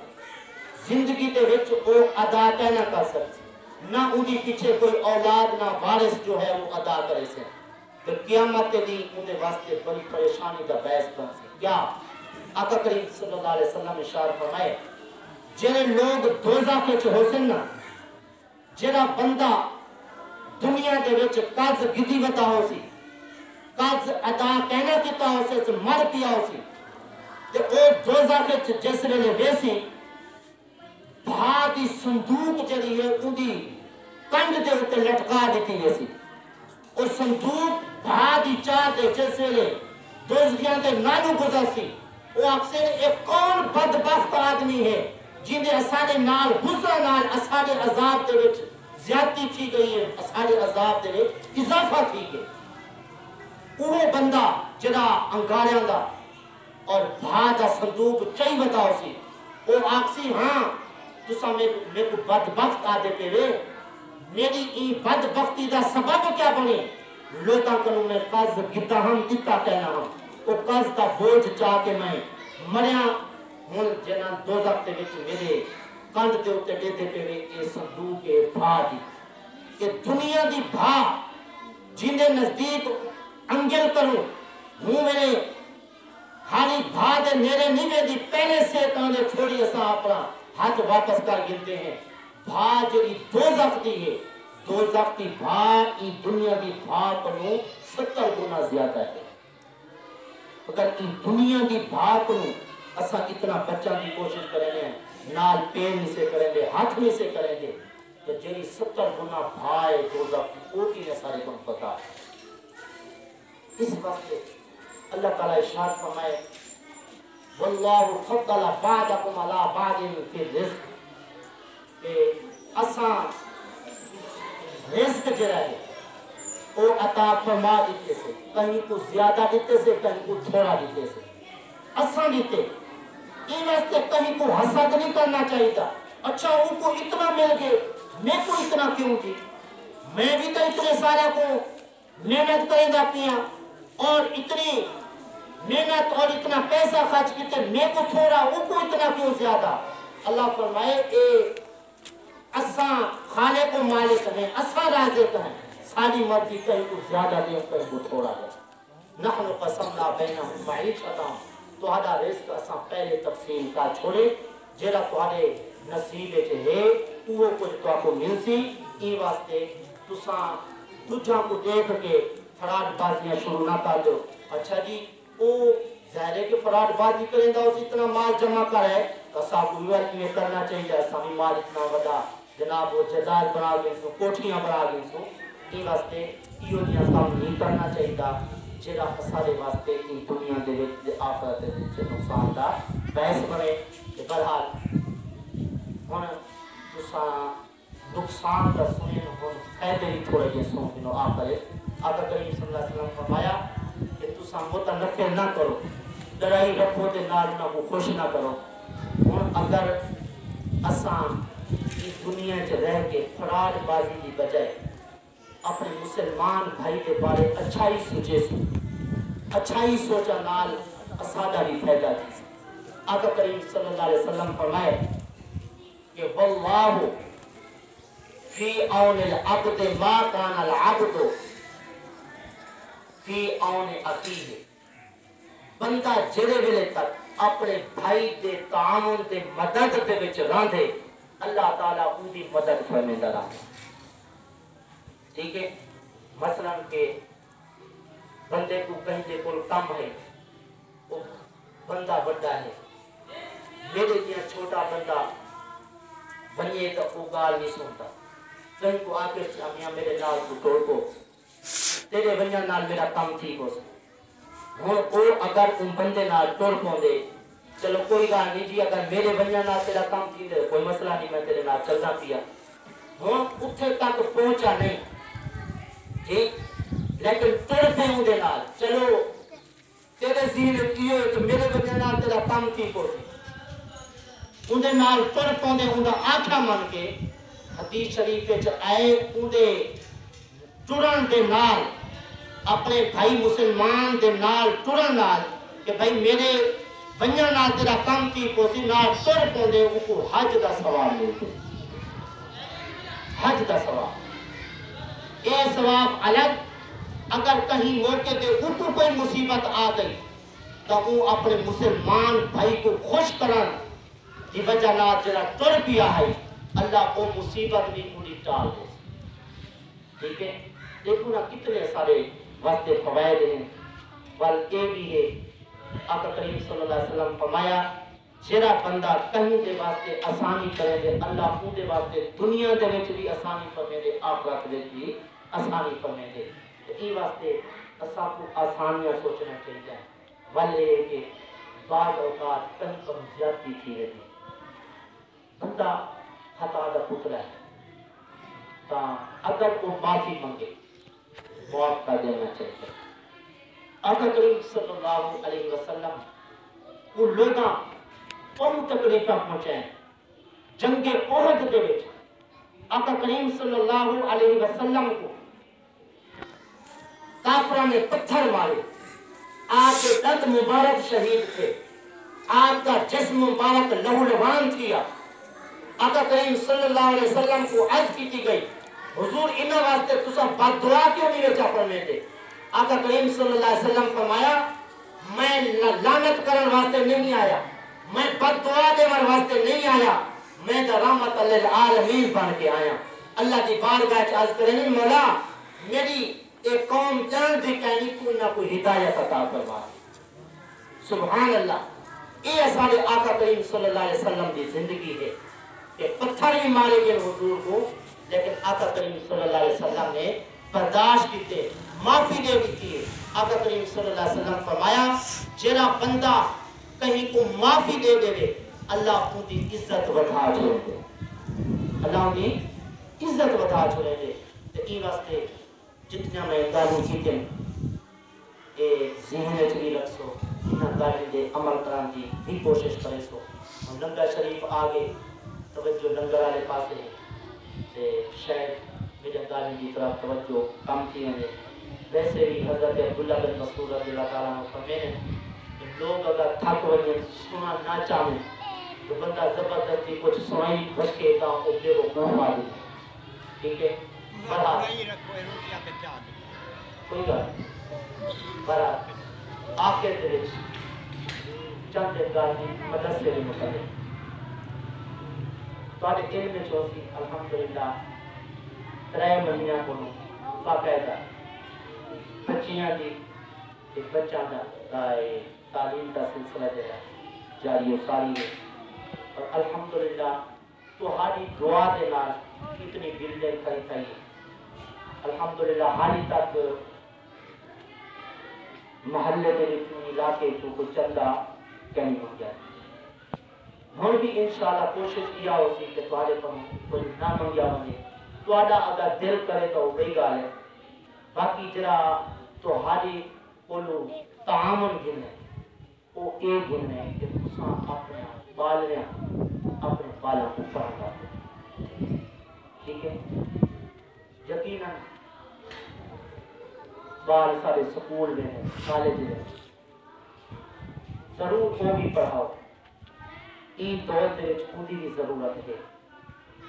زندگی دے وچ وہ ادا کیا نہ کر سکتے نہ اُنہی پیچھے کوئی اولاد نہ وارث جو ہے وہ ادا کرے سے تو قیامت دی انہیں واسطے بڑی پریشانی کا باعث بن سے یا آقا کریم صلی اللہ علیہ وسلم اشارہ فرمائے جنہیں لوگ دوزہ کے چھو سن نا جنہ بندہ دنیا دے وچ قرض گدی وتا ہو سی قرض ادا کہنا کیتا ہو سی مر پیا ہو سی تے او دوزہ کے جس ویلے ویسی بھاتی صندوق جڑی ہے اندی کنڈ دے اتے لٹکا دیتی ویسی اور صندوق بھاتی چاہ دے جس ویلے دوزگیاں دے نالو گزر سی وہ اکثر ایک کون بدبخت آدمی ہے جن دے اساڑے نال غصہ نال اساڑے عذاب دے وچ زیادتی تھی گئی ہے اساڑے عذاب دے وچ اضافہ تھی گئی وہ بندہ جڑا انگاریاں دا اور بھادا صندوق چاہی بتاؤ سی وہ آکسی ہاں تسا میں کو بدبخت آدھے پہ وے میری این بدبختی دا سبب کیا بنے لوتا کنو میں قرض گتا ہم دیتا کہنا ہم وہ قرض دا بوجھ چاہ کے میں مریا ہون جنان دوزخ تے وچ میرے کند تے اتے دے دے پہ وے اے صندوق اے بھا دی کہ دنیا دی بھا جن دے نزدیک انگل کروں ہوں میرے ہاری بھا دے میرے نیوے دی پہلے سے کانے چھوڑی اسا اپنا ہاتھ واپس کر گنتے ہیں بھا جڑی دوزخ دی ہے دوزخ دی بھا ای دنیا دی بھا کنو 70 گنا زیادہ ہے اگر ای دنیا دی بھا کنو اسا اتنا بچہ دی کوشش کریں گے نال پیر نہیں سے کریں گے ہاتھ نہیں سے کریں گے تو جڑی 70 گنا بھا ہے دوزخ دی اوٹی نے سارے کن پتا ہے اس وقت اللہ تعالیٰ ارشاد فرمائے واللہ فضل بعضکم علی بعض فی الرزق کہ اساں رزق جڑا ہے وہ عطا فرما دیتے سے کہیں کو زیادہ دیتے سے کہیں کو تھوڑا دیتے سے اساں دیتے یہ واسطے کہیں کو حسد نہیں کرنا چاہیے تھا اچھا ان کو اتنا مل گئے میں کو اتنا کیوں دی میں بھی تو اتنے سارا کو محنت کریں گا کیا اور اتنی محنت اور اتنا پیسہ خرچ کیتے میں کو تھوڑا ان کو اتنا کیوں زیادہ اللہ فرمائے اے اساں خالق و مالک ہیں اساں رازق ہیں ساری مرضی کہیں کو زیادہ دیں کہیں کو تھوڑا دیں نحن قسمنا بینہم معیشتہم تہاڈا رزق اساں پہلے تقسیم کا چھوڑے جڑا تہاڈے نصیب وچ ہے وہ کچھ تہاکو ملسی ای واسطے تساں دوجھاں کو دیکھ کے فراڈ بازیاں شروع نہ کر دو اچھا جی وہ ظاہر ہے کہ فراڈ بازی کریں گا اس اتنا مال جمع کر ہے تو صاحب یہ کرنا چاہیے سامی مال اتنا بڑا جناب وہ جدار بنا گئے سو کوٹھیاں بنا گئے سو یہ واسطے یہ کام نہیں کرنا چاہیے جڑا سارے واسطے ان دنیا دے آخرت دے نقصان دا بحث بنے کہ بہرحال ہن تساں نقصان کا سنیں ہن فائدے بھی تھوڑے جے سن دینو آقا کریم صلی اللہ علیہ وسلم فرمایا کہ تساں متنفر نہ کرو، لڑائی رکھو تے نال نہ کو خوش نہ کرو۔ ہن اگر اساں اس دنیا چ رہ کے فراڈ بازی کی بجائے اپنے مسلمان بھائی کے بارے اچھائی سوچے سی، اچھائی سوچا نال اساڈا بھی فائدہ تھی۔ آقا کریم صلی اللہ علیہ وسلم فرمائے کہ واللہ فی عون العبد ما کان العبد فی عون اخیہ، بندہ جڑے ویلے تک اپنے بھائی دے تعاون دے مدد دے وچ راندے اللہ تعالیٰ ان کی مدد فرمیندا رہے۔ ٹھیک ہے، مثلا کہ بندے کو کہیں دے کول کم ہے، وہ بندہ بڑا ہے، میرے جیسا چھوٹا بندہ بنیے تو وہ گال نہیں سنتا، کہیں کو آ کے میاں میرے نال کو توڑ کو تیرے وجہ نال میرا کام ٹھیک ہو سکتا۔ ہوں وہ اگر ان بندے نال توڑ پوندے چلو کوئی گال نہیں جی، اگر میرے وجہ نال تیرا کام ٹھیک ہے کوئی مسئلہ نہیں، میں تیرے نال چلنا پیا۔ ہوں اتھے تک پہنچا نہیں ٹھیک، لیکن توڑ پہ ہوں دے نال چلو تیرے ذہن کیوں ہے کہ میرے وجہ نال تیرا کام ٹھیک ہو سی، ان دے نال توڑ پوندے ان دا آنکھا من کے حدیث شریف وچ آئے ان دے ٹرن دے نال اپنے بھائی مسلمان دے نال ٹرن نال کہ بھائی میرے ونجن نال تیرا کام ٹھیک ہو سی، نال ٹر پوندے ان کو حج دا ثواب ملے، حج دا ثواب۔ اے ثواب الگ، اگر کہیں موقع تے ان کو کوئی مصیبت آ گئی تو وہ اپنے مسلمان بھائی کو خوش کرن کی وجہ نال جڑا ٹر پیا ہے اللہ وہ مصیبت بھی پوری ٹال دے۔ ٹھیک ہے، دیکھو نا کتنے سارے واسطے فوائد ہیں، بل یہ بھی ہے آقا کریم صلی اللہ علیہ وسلم فرمایا جڑا بندہ کہیں دے واسطے آسانی کرے دے اللہ ان دے واسطے دنیا دے وچ بھی آسانی فرمے دے، آخرت وچ بھی آسانی فرمے دے۔ اس واسطے اساں کو آسانیاں سوچنا چاہیے، ول یہ کہ بعض اوقات کہیں کم زیادتی تھی رہتی، بندہ خطا دا پتلا ہے تا اگر وہ معافی منگے معاف کر دینا چاہیے۔ آقا کریم صلی اللہ علیہ وسلم وہ لوگاں ان تکلیفاں پہنچائیں جنگ احد دے وچ آقا کریم صلی اللہ علیہ وسلم کو کافروں نے پتھر مارے، آپ کے دنت مبارک شہید تھے، آپ کا جسم مبارک لہو لہان کیا۔ آقا کریم صلی اللہ علیہ وسلم کو عرض کی گئی حضور انہاں واسطے تساں بد دعا کیوں نہیں وچا پڑھنے تھے؟ آقا کریم صلی اللہ علیہ وسلم فرمایا میں لعنت کرن واسطے نہیں آیا، میں بد دعا دیون واسطے نہیں آیا، میں دا رحمت للعالمین بن کے آیا۔ اللہ دی بارگاہ وچ عرض کریں مولا میری ایک قوم جان دی کہنی کوئی نہ کوئی ہدایت عطا فرما۔ سبحان اللہ، یہ ہمارے آقا کریم صلی اللہ علیہ وسلم کی زندگی ہے کہ پتھر بھی مارے گئے حضور کو، لیکن آقا کریم صلی اللہ علیہ وسلم نے برداشت کیتے، معافی دے دی ہے۔ آقا کریم صلی اللہ علیہ وسلم فرمایا جڑا بندہ کہیں کو معافی دے دے اللہ ان کی عزت بڑھا چھوڑے دے، اللہ ان کی عزت بڑھا چھوڑے دے۔ تو این واسطے جتنا میں گالوں کیتے اے ذہن وچ بھی رکھ سو، انہاں گالوں دے عمل کران دی بھی کوشش کرے سو۔ لنگر شریف آگے توجہ لنگر والے پاسے تے شاید میرے گالوں کی طرف توجہ کم تھی ہے۔ ویسے بھی حضرت عبداللہ بن مسعود رضی اللہ تعالیٰ عنہ فرماتے ہیں کہ لوگ اگر تھک وجے سنا نہ چاہیں تو بندہ زبردستی کچھ سنائی رکھے گا وہ بے وقوف آ جائے۔ ٹھیک ہے، کوئی گل برات آخر دے چند گل کی مدرسے بھی متعلق تھوڑے علم میں چوسی الحمدللہ 3 مہینے کو باقاعدہ بچیاں دی بچہ دا تعلیم کا سلسلہ جو ہے جاری و ساری ہے، اور الحمدللہ تہاڈی دعا دے نال اتنی بلڈنگ کھڑی تھی الحمدللہ حالی تک محلے دے علاقے تو کوئی چندہ کہیں ہو گیا ہم بھی انشاءاللہ کوشش کیا ہوتی کہ تھوڑے کو کوئی نہ منگیا بنے تھوڑا اگر دل کرے تو وہی گال ہے باقی جرا تو ہاری کولو تعامل گھنے وہ یہ گھنے ہے کہ تساں اپنے بالنے اپنے بالا کو پڑھا ٹھیک ہے یقیناً بال سارے سکول میں ہیں کالج میں ضرور وہ بھی پڑھاؤ این دور دے خودی کی ضرورت ہے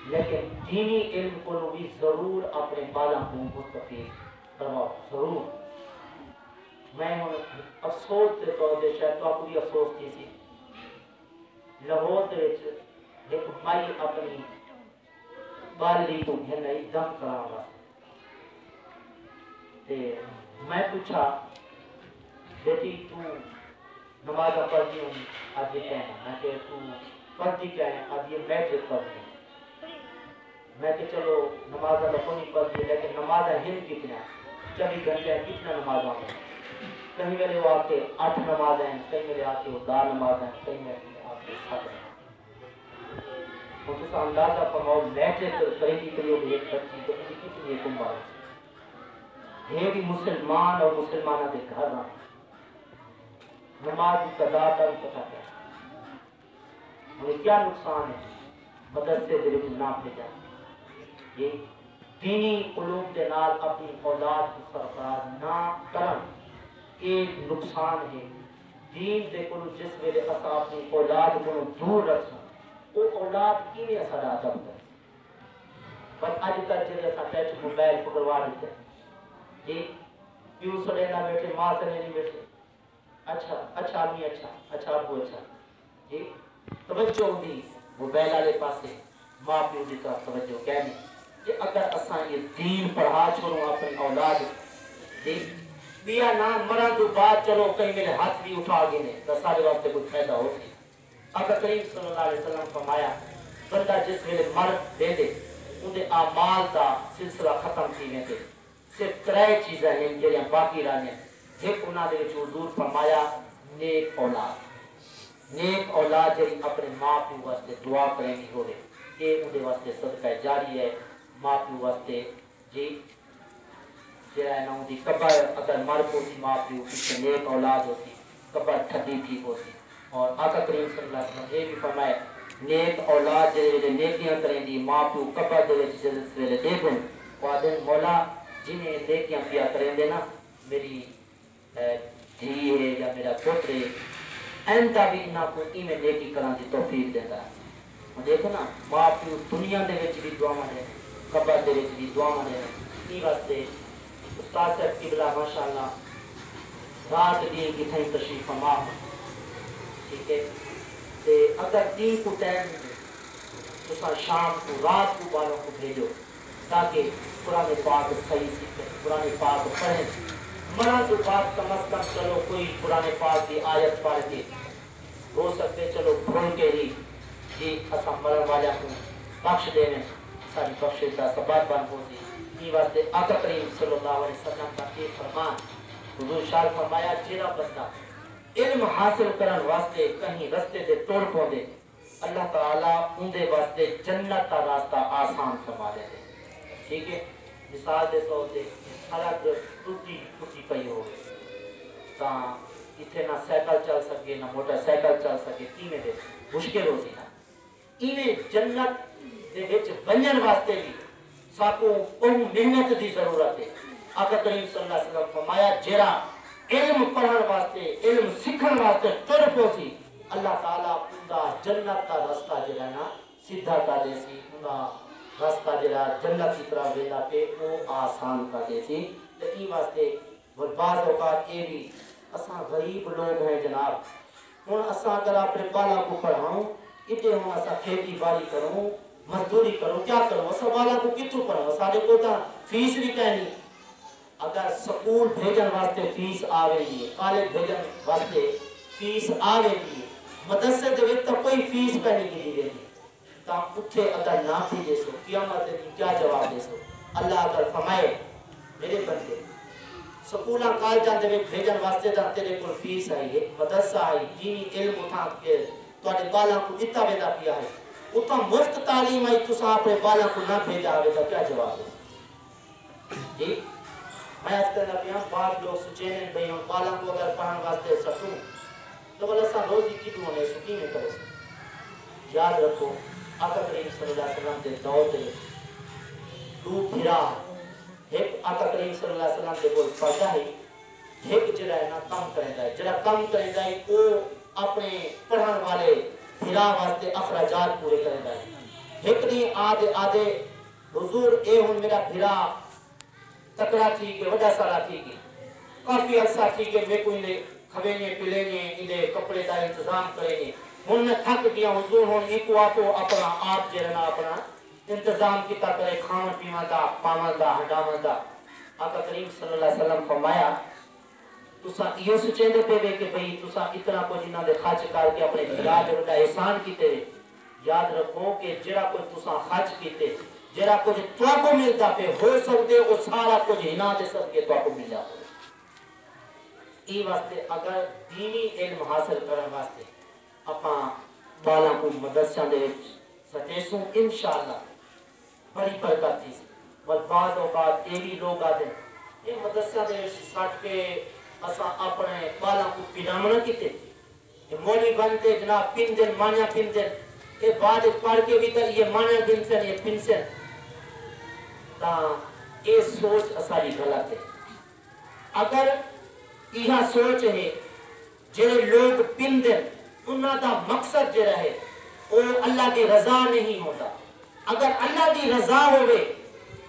لیکن دینی علم کو بھی ضرور اپنے بالا کو مستفید کرواؤ ضرور میں افسوس دے طور دے شاید تو پوری افسوس کی سی لاہور دے ایک مائی اپنی بالی کو گھنائی دم کراؤں میں پوچھا بیٹی تو نماز پڑھتی ہوں آج یہ کہنا میں کہ تو پڑھتی کیا ہے آج یہ میٹرک پڑھتی ہوں میں کہ چلو نماز لکھوں نہیں پڑھتی لیکن نماز ہند کتنا 24 گھنٹے ہیں کتنا نماز آؤں کہیں میرے وہ آتے 8 نماز ہیں کہیں میرے آتے وہ 10 نماز ہیں کہیں میرے آتے 7 ہیں تو اس اندازہ فرماؤ میٹرک کریں گی کہ یہ ایک بچی تو ان کی کتنی ایک عمر ہے بھی مسلمان اور مسلمانہ کے گھر رہا نماز کی قضا کا بھی پتہ کیا ہمیں کیا نقصان ہے مدرسے دل کو نہ بھیجا یہ دینی علوم کے نال اپنی اولاد کو سرفراز نہ کرن ایک نقصان ہے دین دے کو جس ویلے اسا اپنی اولاد کو دور رکھیں وہ اولاد کی میں اثر آدم کرے پر اج تک جیسے اسا ٹچ موبائل پکڑوا دیتے جی پیو سڑے نہ بیٹھے ماں سے نہیں بیٹھے اچھا آدمی اچھا ابو اچھا جی توجہ ہوندی موبائل والے پاسے ماں پیو کی طرف توجہ کہنی کہ اگر اساں یہ دین پڑھا چھوڑوں اپنی اولاد جی بیا نہ مرن تو بعد چلو کہیں میرے ہاتھ بھی اٹھا گئے نے تو سارے واسطے کوئی فائدہ ہو سی اگر کریم صلی اللہ علیہ وسلم فرمایا بندہ جس ویلے مر دے دے اندے اعمال دا سلسلہ ختم تھی ویندے صرف 3 چیزیں ہیں جڑیاں باقی رہنے ایک انہاں دے وچ حضور فرمایا نیک اولاد جڑی اپنے ماں پیو واسطے دعا کریں گی ہوے یہ اندے واسطے صدقہ جاری ہے ماں پیو واسطے جی جڑا ہے نا اندی قبر اگر مر کو سی ماں پیو پیچھے نیک اولاد ہوتی قبر ٹھڈی تھی ہوتی اور آقا کریم صلی اللہ علیہ وسلم یہ بھی فرمایا نیک اولاد جڑے نیکیاں کریں دی ماں پیو قبر دے وچ جس ویلے دے دن وعدن مولا جنہیں نیکیاں پیا کریں دے نا میری دھی ہے یا میرا پتر ہے ایندا بھی نہ کو ایویں نیکی کرن دی توفیق دیندا ہے دیکھو نا ماں پیو دنیا دے وچ بھی دعاواں دے قبر دے وچ بھی دعاواں دے ای واسطے استاد صاحب قبلہ ماشاءاللہ رات دین کی تھیں تشریف فرما ٹھیک ہے تے اگر دین کو ٹائم تو شام کو رات کو والوں کو بھیجو تاکہ قرآن پاک صحیح سیکھیں قرآن پاک پڑھیں مرا تو بات کم از کم چلو کوئی قرآن پاک کی آیت پڑھ کے ہو سکتے چلو بھول کے ہی جی اسا مرن والا کو بخش دینے ساری بخشش کا سبب بن ہو سی یہ واسطے آقا کریم صلی اللہ علیہ وسلم کا یہ فرمان حضور شاہ فرمایا جیڑا بندہ علم حاصل کرن واسطے کہیں رستے دے توڑ پوندے اللہ تعالیٰ ان دے واسطے جنت کا راستہ آسان فرما دے ٹھیک ہے مثال دے طور تے سڑک ٹوٹی پئی ہو تاں اتنے نہ سائیکل چل سکے نہ موٹر سائیکل چل سکے کیویں دے مشکل ہو سی نا ایویں جنت دے وچ ونجن واسطے بھی ساکو محنت دی ضرورت ہے آقا کریم صلی اللہ علیہ وسلم فرمایا جیڑا علم پڑھن واسطے علم سیکھن واسطے تر پوسی اللہ تعالیٰ اوندا جنت کا راستہ جڑا نا سیدھا کر دے سی اوندا راستہ جڑا جنت کی طرف ویندا پے او آسان کر دے سی تے ای واسطے بعض اوقات یہ بھی اساں غریب لوگ ہیں جناب ہن اساں اگر اپنے بالا کو پڑھاؤں اتنے ہوں اساں کھیتی باڑی کروں مزدوری کروں کیا کروں اساں بالا کو کتوں پڑھاؤں سارے کو تا فیس بھی کہنی اگر سکول بھیجن واسطے فیس آوے گی کالج بھیجن واسطے فیس آوے گی مدرسے دے وچ تو کوئی فیس پہ نہیں دی ویندی تا اٹھے اگر نہ بھیجے سو قیامت دی کیا جواب دے سو اللہ اگر فرمائے میرے بندے سکولاں کالجاں دے وچ بھیجن واسطے تا تیرے کول فیس آئی ہے مدرسہ آئی دینی علم اٹھا کے تواڈے بالاں کو دتا ویندا پیا ہے اتھا مفت تعلیم آئی تساں اپنے بالاں کو نہ بھیجا ہوئے تو کیا جواب ہے جی میں اس کرنا پیا بعض لوگ سچین بھئی ہوں بالاں کو اگر پڑھن واسطے سکوں تو بلا سا روزی کی تو ہونے سکی میں کرے یاد رکھو آقا کریم صلی اللہ علیہ وسلم دے دور دے دو پھرا ایک آقا کریم صلی اللہ علیہ وسلم دے بول پڑھا ہے ایک جڑا ہے نا کم کریں جائے جڑا کم کریں جائے وہ اپنے پڑھن والے پھرا واسطے اخراجات پورے کریں جائے ایک نہیں آدھے حضور اے ہن میرا پھرا تکڑا تھی کہ وڈا سارا تھی کہ کافی عرصہ تھی کہ میں کوئی نے کھوینے پلینے انہیں کپڑے دا انتظام کریں ہن میں تھک گیا حضور ہن ایک واپو اپنا آپ جرنا اپنا انتظام کیتا کرے کھان پیوان دا پاون دا ہڈاون دا آقا کریم صلی اللہ علیہ وسلم فرمایا تساں یہ سوچیندے پے وے کہ بھئی تساں اتنا کچھ انہاں دے خرچ کر کے اپنے خدا دے وڈا احسان کیتے یاد رکھو کہ جڑا کچھ تساں خرچ کیتے جڑا کچھ تو کو ملتا پہ ہو سکتے او سارا کچھ ہنا دے صدقے تو کو مل جاتا ای واسطے اگر دینی علم حاصل کرن واسطے اپا بالاں کو مدرسیاں دے وچ سٹیسوں انشاءاللہ بڑی برکت تھی اور بعض اوقات یہ بھی لوگ آتے ہیں یہ مدرسیاں دے وچ سٹ کے اساں اپنے بالاں کو پجامنا کیتے یہ مولی بنتے جناب پن دن مانیا پن دن یہ بعد پڑھ کے بھی تر یہ مانیا گن سے یہ پن سے تا یہ سوچ اساری غلط ہے اگر یہ سوچ ہے جڑے لوگ پن دن انہاں دا مقصد جڑا ہے وہ اللہ کی رضا نہیں ہوتا اگر اللہ کی رضا ہوئے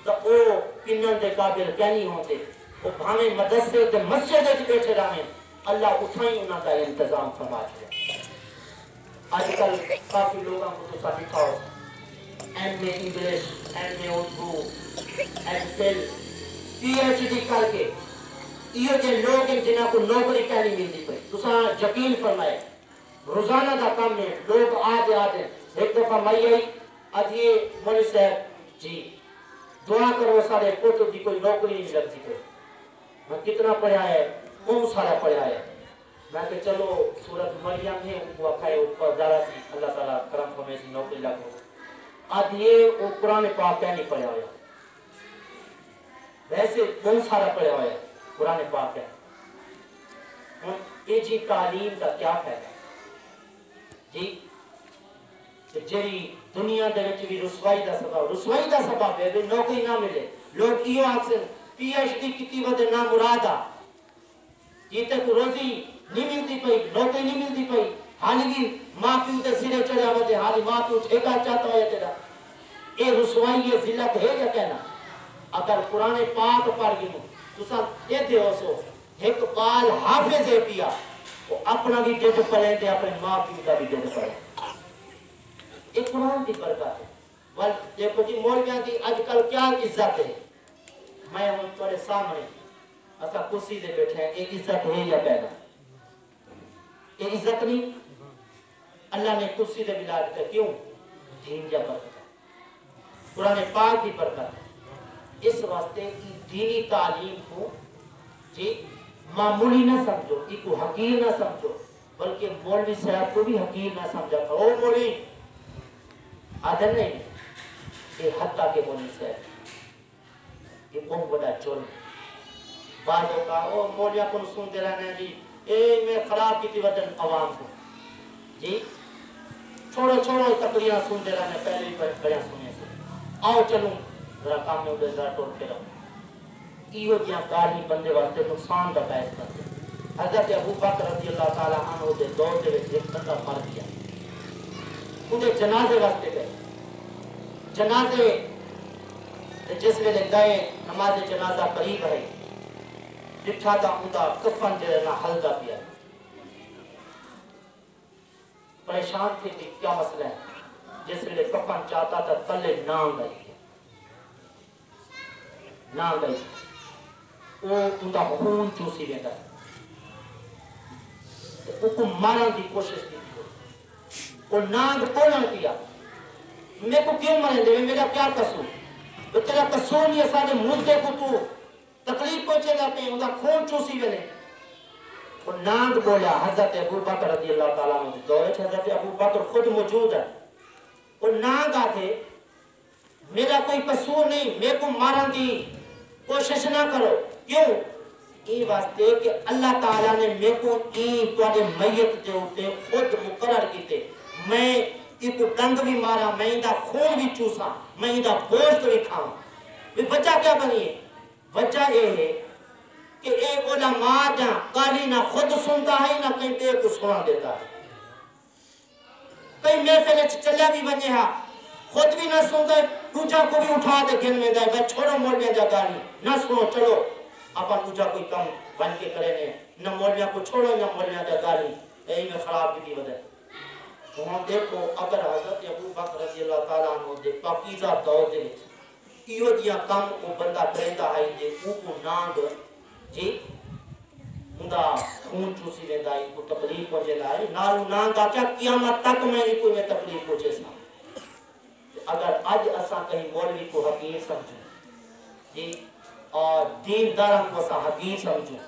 تو وہ پنن دے قابل کیا نہیں ہوتے وہ بھانے مدرسے تے مسجد وچ بیٹھے رہیں اللہ اٹھائیں انہاں کا انتظام فرما چھڑے آج کل کافی لوگوں کو تو ساتھ دکھاؤ M A English M A Urdu M phil P H D کر کے یہ جو لوگ ہیں جنہاں کو نوکری کیا نہیں ملتی پئی تساں یقین فرمائے روزانہ دا کام ہے لوگ آتے ایک دفعہ مائی آئی ادھیے مولی صاحب جی دعا کرو سارے پوتو دی کوئی نوکری نہیں لگتی پئی میں کتنا پڑھا ہے بہت سارا پڑھا ہے میں کہ چلو سورت مریم ہے وہ کھائے اوپر دارا سی اللہ تعالیٰ کرم کو میں سے نوکری لگو ادھیے وہ قرآن پاک کیا نہیں پڑھا ہویا ویسے بہت سارا پڑھا ہویا قرآن پاک ہے یہ جی تعلیم کا کیا فائدہ جی جری دنیا دے وچ بھی رسوائی دا سبب ہے نوکری نہ ملے لوگ یہ اکثر پی ایچ ڈی کیتی ودے نہ مراد آ یہ تک روزی نہیں ملتی پئی نوکری نہیں ملتی پئی حالی بھی ماں پیو تے سرے چڑھیا ودے حالی ماں پیو ٹھیکا چاہتا ہے تیرا یہ رسوائی یہ ذلت ہے یا کہنا اگر قرآن پاک پڑھ گئے تساں یہ دیو سو ایک بال حافظ ہے پیا وہ اپنا بھی ڈٹ پڑے تے اپنے ماں پیو کا بھی ڈٹ پڑے یہ قرآن کی برکت ہے بل دیکھو جی مولویاں کی آج کل کیا عزت ہے میں ہوں تمہارے سامنے ایسا کرسی دے بیٹھے ہیں یہ عزت ہے یا پیدا یہ عزت نہیں اللہ نے کرسی دے ملا دیتا کیوں دین یا برکت ہے قرآن پاک کی برکت ہے اس واسطے کی دینی تعلیم کو جی معمولی نہ سمجھو ایک کو حقیر نہ سمجھو بلکہ مولوی صاحب کو بھی حقیر نہ سمجھا او مولوی آدھر نہیں یہ حد کے مولوی صاحب یہ بہت بڑا جرم بعضوں کا او مولیا کو سنتے رہنا جی اے میں خراب کی تھی وطن عوام کو جی چھوڑو تقریاں سنتے رہنا پہلے ہی بڑھیا سنے سے آؤ چلوں ذرا کام میں ادھر ذرا ٹوڑ کے رہو ایو جہاں کاری بندے واسطے نقصان کا باعث بنتے حضرت ابو بکر رضی اللہ تعالیٰ عنہ دے دور دے وچ ایک بندہ مر گیا انہیں جنازے واسطے گئے جنازے جس ویلے گئے نماز جنازہ قریب ہے ڈٹھا تھا اوندا کفن جو نہ ہلدا پیا پریشان تھے کہ کیا مسئلہ ہے جس ویلے کفن چاہتا تھا تلے نام گئی وہ اوندا خون چوسی ویندا او کو مارن دی کوشش کی وہ ناگ پولن کیا میں کو کیوں مریں دے میرا کیا قصور تیرا قصور نہیں اساں دے مردے کو تو تکلیف پہنچے گا پہ اوندا خون چوسی ویلے وہ نانگ بولا حضرت ابو بکر رضی اللہ تعالیٰ عنہ کے دور ہے، حضرت ابو بکر خود موجود ہے، وہ نانگ آتے میرا کوئی قصور نہیں، میرے کو مارن دی کوشش نہ کرو، کیوں؟ یہ واسطے کہ اللہ تعالیٰ نے میرے کو این توڑے میت دے ہوتے خود مقرر کیتے، میں ایک ڈنگ بھی مارا، میں اندہ خون بھی چوسا، میں اندہ گوشت بھی کھاؤں۔ وجہ کیا بنی ہے؟ وجہ یہ ہے کہ اے علماء جہاں قاری نہ خود سنتا ہے نہ کہیں بے کو سنا دیتا ہے، کئی محفل چلے بھی بنے ہاں خود بھی نہ سنتا ہے، دوجہ کو بھی اٹھا دے گھن میں دائے، چھوڑو مولویاں جا گاری نہ سنو، چلو اپا دوجہ کوئی کم بن کے کرے نہیں، نہ مولویاں کو چھوڑو نہ مولویاں جا گاری، یہی میں خراب کی دی وجہ۔ وہاں دیکھو اگر حضرت ابو بکر رضی اللہ تعالیٰ عنہ دے پاکیزہ دور دے ایو دیا کم کو بندہ کریندہ آئی دے اوپو نانگ جی اندہ خون چوسی میں دائی کو تقریب پہنچے لائے نارو نانگا کیا قیامت تک میں ہی کوئی میں تقریب پہنچے سا۔ اگر آج اساں کہیں مولوی کو حقیر سمجھوں جی اور دین دارم کو اساں حقیر سمجھوں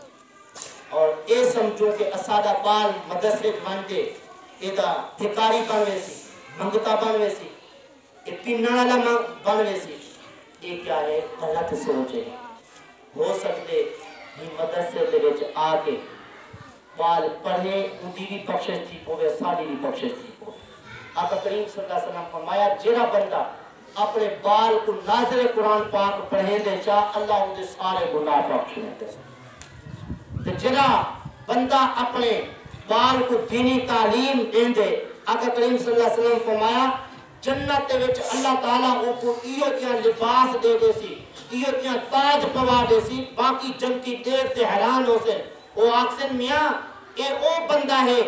اور اے سمجھوں کہ اسادہ بال مدرسے جوانتے ایدہ دھکاری بنوے سی منگتا بنوے سی اتنالا بنوے سی، یہ کیا ہے؟ غلط سوچے۔ ہو سکتے یہ مدرسے دے وچ آکے بال پڑھے اندھی بھی بخشش تھی پوے ساڑی بھی بخشش تھی پوے۔ آقا کریم صلی اللہ علیہ وسلم فرمایا جیڑا بندہ اپنے بال کو ناظر قرآن پاک پڑھیں دے چاہ اللہ ان دے سارے گناہ بخشنے دے، جیڑا بندہ اپنے بال کو دینی تعلیم دیں دے آقا کریم صلی اللہ علیہ وسلم فرمایا جنت وچ اللہ تعالیٰ کو ایو دیاں لباس دے دے سی، ایو دیاں تاج پوا دے سی، باقی جنتی دیکھ تے حیران ہو سے وہ آکسن میاں اے او بندہ ہے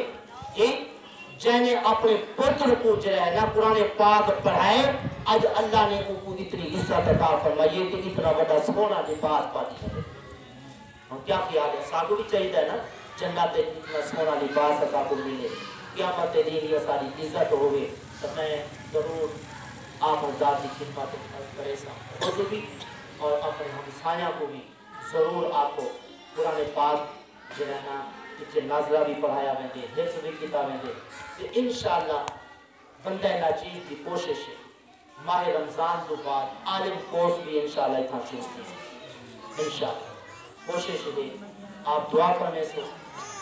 جنہیں اپنے پتر کو جرائنا قرآن پاک پڑھائے، آج اللہ نے ان کو اتنی عزت عطا فرمائیے کہ اتنا بڑا سونا لباس پاتی ہے۔ ہم کیا خیال ہے؟ ساکو بھی چاہیے ہے نا جنت اتنا سونا لباس عطا کو ملے، قیامت دین یہ ساری عزت ہوئے، تو میں ضرور آپ حضرات کی خدمت کرے سا خود بھی اور اپنے ہمسایہ کو بھی ضرور آپ کو قرآن پاک جنہاں کہ نازلہ بھی پڑھایا میں دے، حفظ بھی کتابیں دے، کہ انشاءاللہ بندہ ناچیز کی کوشش ہے ماہ رمضان تو بعد عالم کورس بھی انشاءاللہ اتنا شروع کی انشاءاللہ کوشش ہے آپ دعا کرنے سے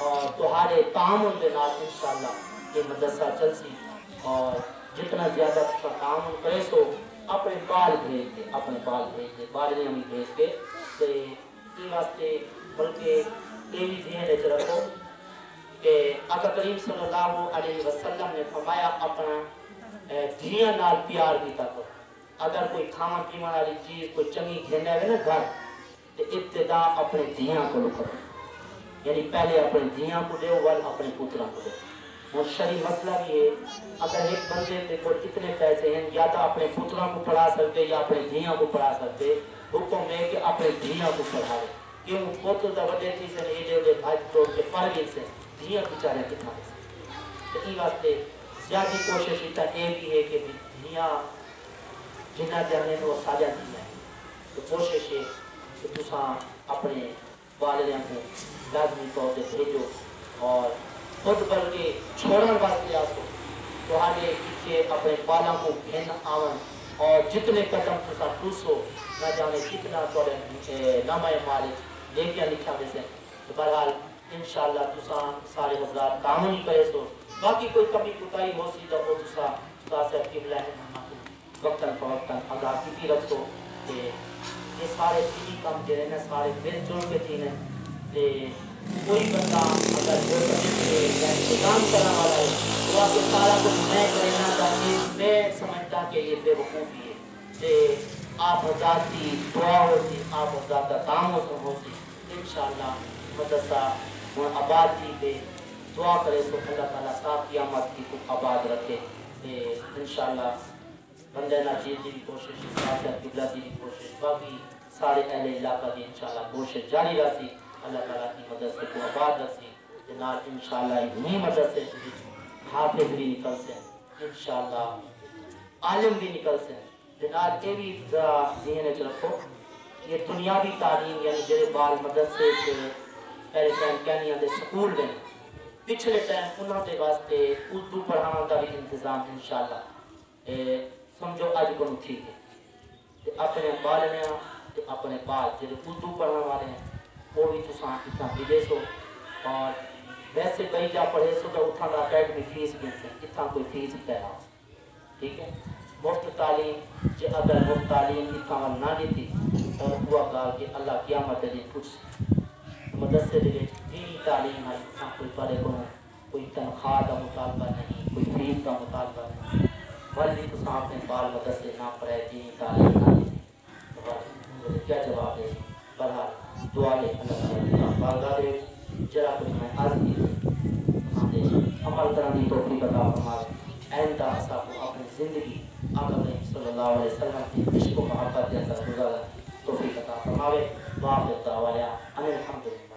اور تمہارے تعامل کے نال انشاءاللہ یہ مدرسہ چل سی اور جتنا زیادہ تعامل کرے سو اپنے بال بھیج دے، اپنے بال بھیج دے، بالیں ہمیں بھیج دے تو یہ واسطے بلکہ یہ بھی ذہن رکھ رکھو کہ آقا کریم صلی اللہ علیہ وسلم نے فرمایا اپنا دھیاں نال پیار بھی کرو، اگر کوئی کھانا پینا والی چیز کوئی چنگی گھننے ہوئے نا گھر تو ابتدا اپنے دھیاں کو کرو، یعنی پہلے اپنے دھیاں کو دے ول اپنے پتروں کو دے۔ وہ شرعی مسئلہ بھی ہے اگر ایک بندے تے کوئی اتنے پیسے ہیں یا تو اپنے پتروں کو پڑھا سکتے یا اپنے دھیاں کو پڑھا سکتے، حکم ہے کہ اپنے دھیاں کو پڑھائے، کیوں پوتر دا وڈے تھی سے ایڈے ایڈے بھائی توڑ کے پڑھ گئے سے دھیاں بیچارے کتنا سے تو یہ واسطے زیادہ کوشش ہوتا یہ بھی ہے کہ دھیاں جنہ جانے وہ ساجہ دھیاں ہیں، تو کوشش ہے کہ تساں اپنے والدین کو لازمی طور سے بھیجو اور خود بلکہ چھوڑن واسطے آسو تمہارے پیچھے اپنے بالاں کو گھن آون اور جتنے قدم تساں ٹوسو نہ جانے کتنا تھوڑے نامہ مالک لے کے لکھا دے سے تو بہرحال انشاءاللہ تساں سارے حضرات تعاون کرے سو، باقی کوئی کمی کوتاہی ہو سی تو وہ تساں صاحب قبلہ وقتاً فوقتاً آگاہ کی رکھو کہ یہ سارے تینی کام جو ہے نا سارے مل جل کے تین ہیں، کوئی بندہ اگر ہو سکتے یا انتظام کرنا والا ہے تو آپ سارا کچھ میں کرنا تاکہ میں سمجھتا کہ یہ بے وقوفی ہے کہ آپ حضرات کی دعا ہوتی، آپ حضرات کا کام ہوتی انشاءاللہ مدرسہ آباد جی پہ دعا کرے تو اللہ تعالیٰ صاحب قیامت کی کو آباد رکھے انشاءاللہ بندہ ناچیز کی کوشش صاحب قبلہ کی کوشش باقی سارے اہل علاقہ کی انشاءاللہ کوشش جاری رہتی، اللہ تعالیٰ کی مدرسے کو آباد رکھتی جنال انشاءاللہ انہی مدرسے حافظ بھی نکل سے انشاءاللہ عالم بھی نکل سے جنال یہ بھی ذرا ذہن رکھو یہ دنیاوی تعلیم یعنی جڑے بال مدرسے سے پہلے ٹائم کہنیاں دے سکول میں پچھلے ٹائم انہوں کے واسطے اردو پڑھانا کا بھی انتظام انشاءاللہ سمجھو اج کو ٹھیک ہے اپنے بالنے تے اپنے بال جڑے اردو پڑھنے والے ہیں وہ بھی تساں اتنا ملے سو اور ویسے کئی جا پڑھے سو تو اتنا کا اکیڈمی فیس بھی اتنا کوئی فیس ہی پہنا ٹھیک ہے مفت تعلیم جے اگر مفت تعلیم اتنا نہ دیتی اور ہوا گا کہ اللہ قیامت دن پوچھ مدرسے دے دینی تعلیم ہے کوئی پڑھے کو کوئی تنخواہ کا مطالبہ نہیں کوئی فیس کا مطالبہ نہیں ولی تو اپنے بال مدرسے نہ پڑھے دینی تعلیم نہ دی کیا جواب دے بہرحال دعا لے اللہ تعالیٰ دے جرا کچھ میں عرض کی عمل کرنے کی توفیق عطا فرمائے آئندہ کو اپنی زندگی آقا کریم صلی اللہ علیہ وسلم کی عشق و محبت کے اندر گزارا توفیق عطا فرمائے واقع دعوایا ان الحمدللہ